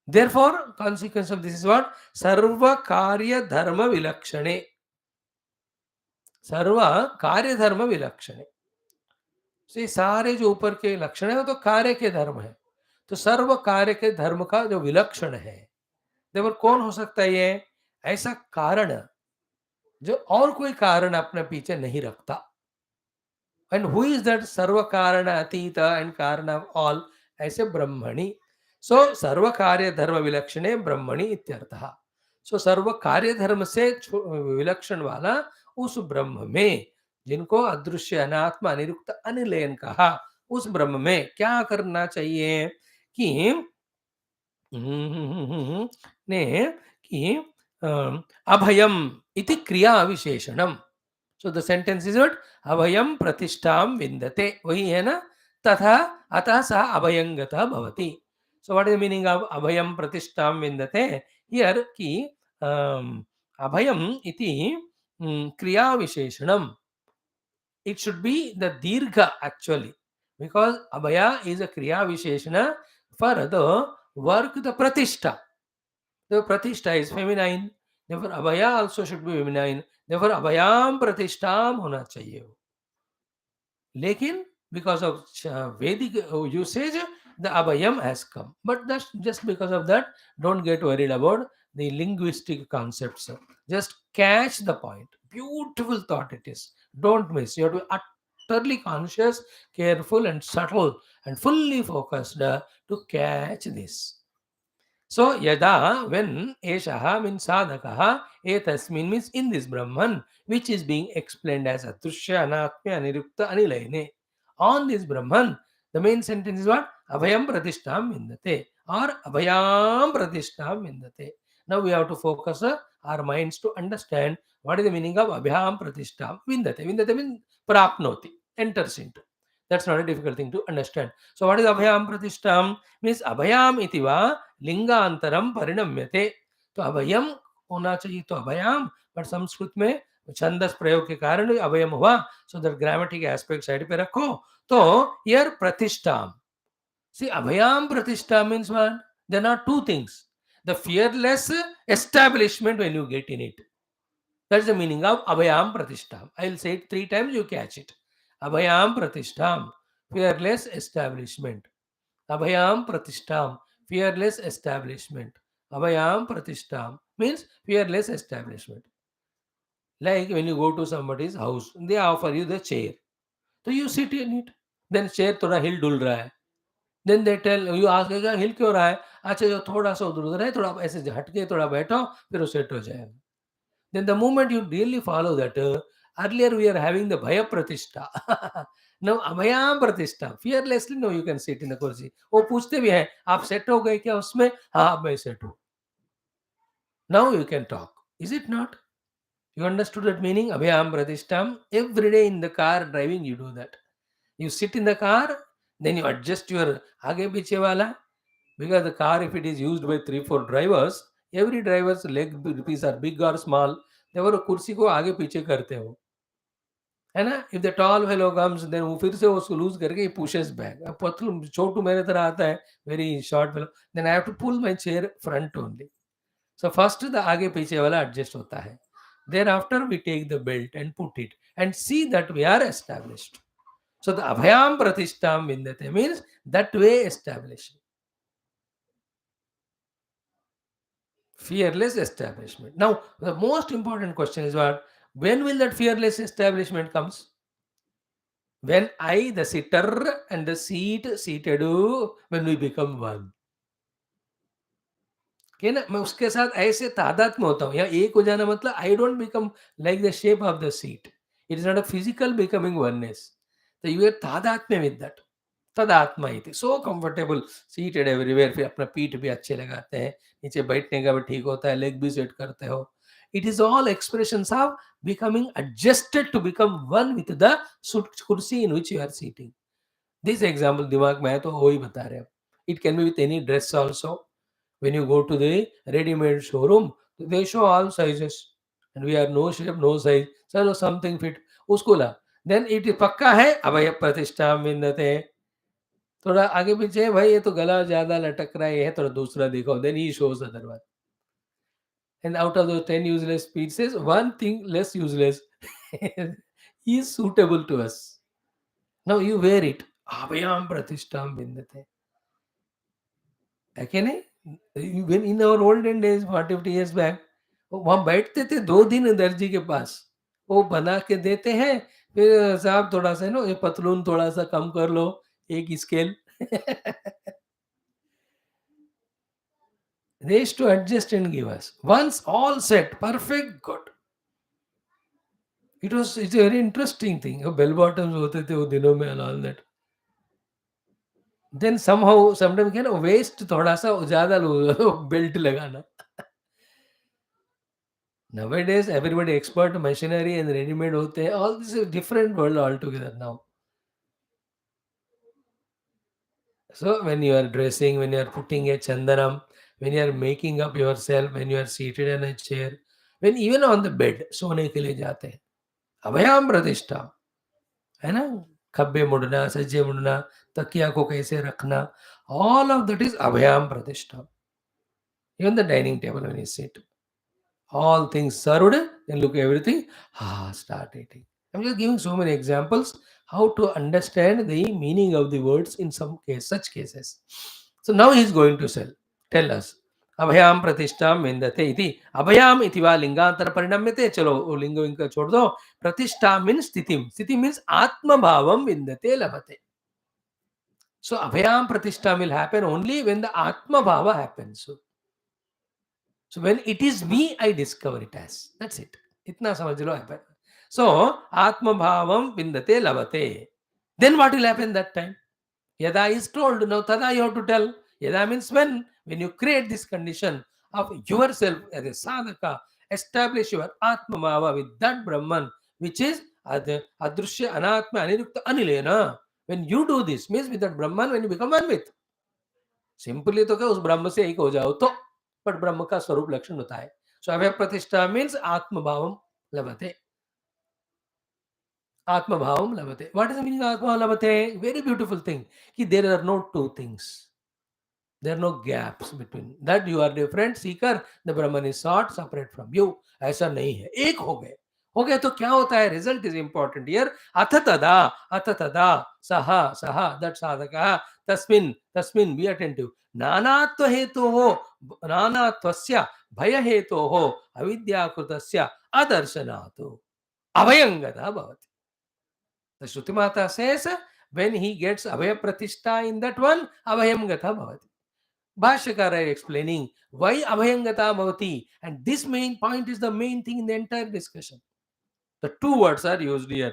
Therefore, consequence of this is what? Sarva karya dharma vilakshane. सर्व कार्य धर्म विलक्षण. से सारे जो ऊपर के लक्षण है वो तो कार्य के धर्म है. तो सर्व कार्य के धर्म का जो विलक्षण है, देखो कौन हो सकता है ये ऐसा कारण जो और कोई कारण अपने पीछे नहीं रखता. एंड हु इज दैट सर्व कारण अतीत एंड कारण ऑफ ऑल? ऐसे ब्रह्मणि. सो सर्व कार्य धर्म विलक्षणे ब्रह्मणि इत्यर्थः. सो सर्व कार्य धर्म से विलक्षण वाला उस ब्रह्म में, जिनको अदृश्य अनात्मा अनिरुक्त अनिलयन कहा, उस ब्रह्म में क्या करना चाहिए कि ने कि अभयम इति क्रिया विशेषणम. So the sentence is what? अभयम प्रतिष्ठाम विंदते. वही है ना. तथा अतः सः अभयंगतः भवति. So what is the meaning of अभयम प्रतिष्ठाम विंदते? हियर कि अभयम इति क्रिया विशेषणम. It should be the dirgha actually, because abhaya is a kriya visheshana for the work, the pratishtha. The pratishtha is feminine, therefore abhaya also should be feminine. Therefore abhayam pratishtham hona chahiye. Lekin because of Vedic usage, the abhayam has come. But that's just because of that, don't get worried about the linguistic concepts. Just catch the point. Beautiful thought it is. Don't miss. You have to be utterly conscious, careful, and subtle, and fully focused to catch this. So, yada, when eshaha means sadhakaha, etasmin means in this Brahman, which is being explained as adrushya, anatmya, anirukta, anilayane. On this Brahman, the main sentence is what? Abhayam pratishtham vindate, or abhayam pratishtham vindate. Now we have to focus our minds to understand what is the meaning of abhayam pratishtham vindate. Vindate means prapnoti, enters into. That's not a difficult thing to understand. So what is abhayam pratishtham? Means abhayam itiva लिंगांतरम परिणम्यते. तो अभयम होना चाहिए तो अभयाम, but Sanskrit में छंदस प्रयोग के कारण अभयम हुआ. So that grammatic aspect side पे रखो. तो हियर प्रतिष्ठाम. सी अभयाम प्रतिष्ठा means what? There are two things. The fearless establishment when you get in it. That is the meaning of अभयाम प्रतिष्ठाम. I will say it 3 times, you catch it. अभयाम प्रतिष्ठाम, fearless establishment. Abhayam Pratishtam, fearless establishment. Abhayam Pratishtam means fearless establishment. Like when you go to somebody's house, they offer you the chair. So you sit in it. Then chair थोड़ा हिल डुल रहा है. Then they tell you, ask हिल क्यों रहा है? अच्छा जो थोड़ा सा उधर उधर है, थोड़ा ऐसे हटके थोड़ा बैठो, फिर वो सेट हो जाएगा. Then the moment you really follow that, earlier we are having the Bhaya Pratishta. Now अभयाम प्रतिष्ठा, fearlessly no you can sit in the kursi. वो पूछते भी हैं आप सेट हो गए क्या उसमें? हाँ मैं सेट हूँ. Now you can talk. Is it not? You understood that meaning? Abhyam Pratishtam. Every day in the car driving, you do that. You sit in the car, then you adjust your आगे पीछे वाला. Because the car, if it is used by 3-4 drivers, every driver's leg piece are big or small. they वो कुर्सी को आगे पीछे करते हो, है ना? If the tall fellow comes, then वो फिर से वो उसको लूज करके he pushes back. अब पतलू छोटू मेरे तरह आता है, very short fellow, then I have to pull my chair front only. So first the आगे पीछे वाला adjust होता है. Thereafter we take the belt and put it and see that we are established. So the abhyam pratishtam vindate means that way establishing. Fearless establishment. Now the most important question is what? When will that fearless establishment comes? When I, the sitter, and the seat seated, when we become one. कि ना मैं उसके साथ ऐसे तादाद में होता हूँ. यहाँ एक हो जाना मतलब I don't become like the shape of the seat. It is not a physical becoming oneness. तो यू आर तादाद में विद दैट. तदात्मा ही थे सो कंफर्टेबल सीटेड एवरीवेयर. फिर अपना पीठ भी अच्छे लगाते हैं, नीचे बैठने का भी ठीक होता है, लेग भी सेट करते हो. It is all expression of becoming adjusted to become one with the kursi in which you are sitting. This example दिमाग में है तो वही बता रहे हैं. It can be with any dress also. When you go to the ready-made showroom, they show all sizes, and we are no shape, no size. चलो something fit उसको ला. Then it is पक्का है अभय प्रतिष्ठा विन्दते. थोड़ा आगे पीछे है भाई, ये तो गला ज्यादा लटक रहा है, ये है थोड़ा दूसरा दिखाओ. Then he shows other one. And out of those 10 useless pieces, one thing less useless is suitable to us. Now you wear it. अभयम प्रतिष्ठा विन्दते. है कि नहीं? When in our olden days 40-50 years back, वहाँ बैठते थे 2 दिन दर्जी के पास. वो बना के देते हैं, फिर साहब थोड़ा-सा ना ये पतलून थोड़ा-सा कम कर लो, 1 scale. They used to adjust and give us. Once all set, perfect, good. It's a very interesting thing. Bell bottoms होते थे वो दिनों में and all that. Then somehow, sometimes क्या ना waist थोड़ा-सा ज़्यादा लो बेल्ट लगाना. Nowadays, everybody expert machinery and ready-made होते हैं. All this is a different world altogether now. So when you are dressing, when you are putting a chandanam, when you are making up yourself, when you are seated in a chair, when even on the bed, सोने के लिए जाते हैं. अभयाम प्रतिष्ठा, है ना? खब्बे मुड़ना, सज्जे मुड़ना, तकिया को कैसे रखना, all of that is अभयाम प्रतिष्ठा. Even the dining table when you sit. All things served, then look at everything, start eating. I'm just giving so many examples how to understand the meaning of the words in some case, such cases. So now he is going to tell us. अभयाम प्रतिष्ठाम विन्दते इति. अभयाम इति वा लिंगांतर परिणम्यते. चलो वो लिंग wing का छोड़ दो. प्रतिष्ठा मीन्स स्थितिम. स्थिति मीन्स आत्मभावम विन्दते लभते. So abhyam pratishtha will happen only when the atma bhava happens. So when it is me, I discover it as. That's it. Itna samajh lo happen. So atma bhavam vindate lavate. Then what will happen that time? Yada is told. Now tada you have to tell. Yada means when you create this condition of yourself as a sadhaka, establish your atma bhava with that Brahman, which is adrushya anatma anirukta anilena. When you do this, means with that Brahman, when you become one with, simply तो क्या उस ब्रह्म से एक हो जाओ तो, but ब्रह्म का स्वरूप लक्षण होता है. सो अभय प्रतिष्ठा मीन्स आत्मभावम लभते. आत्मभावम लभते. व्हाट इज द मीनिंग आत्मा लभते? वेरी ब्यूटीफुल थिंग कि there are no two things. There are no gaps between that. You are different seeker, the Brahman is sought separate from you. ऐसा नहीं है, एक हो गए तो क्या होता है? Result is important here. अथ तदा सहा दैट साधक तस्मिन् तस्मिन् बी अटेंटिव. नानात्व हेतु हो, नानात्वस्य भय हेतु हो, अविद्याकृतस्य अदर्शनात् अभयंगता भवति. The Shruti Mata says when he gets Abhaya Pratishtha in that one, Abhayam Gata Bhavati. Bhashyakara is explaining why Abhayangata Bhavati, and this main point is the main thing in the entire discussion. The two words are used here.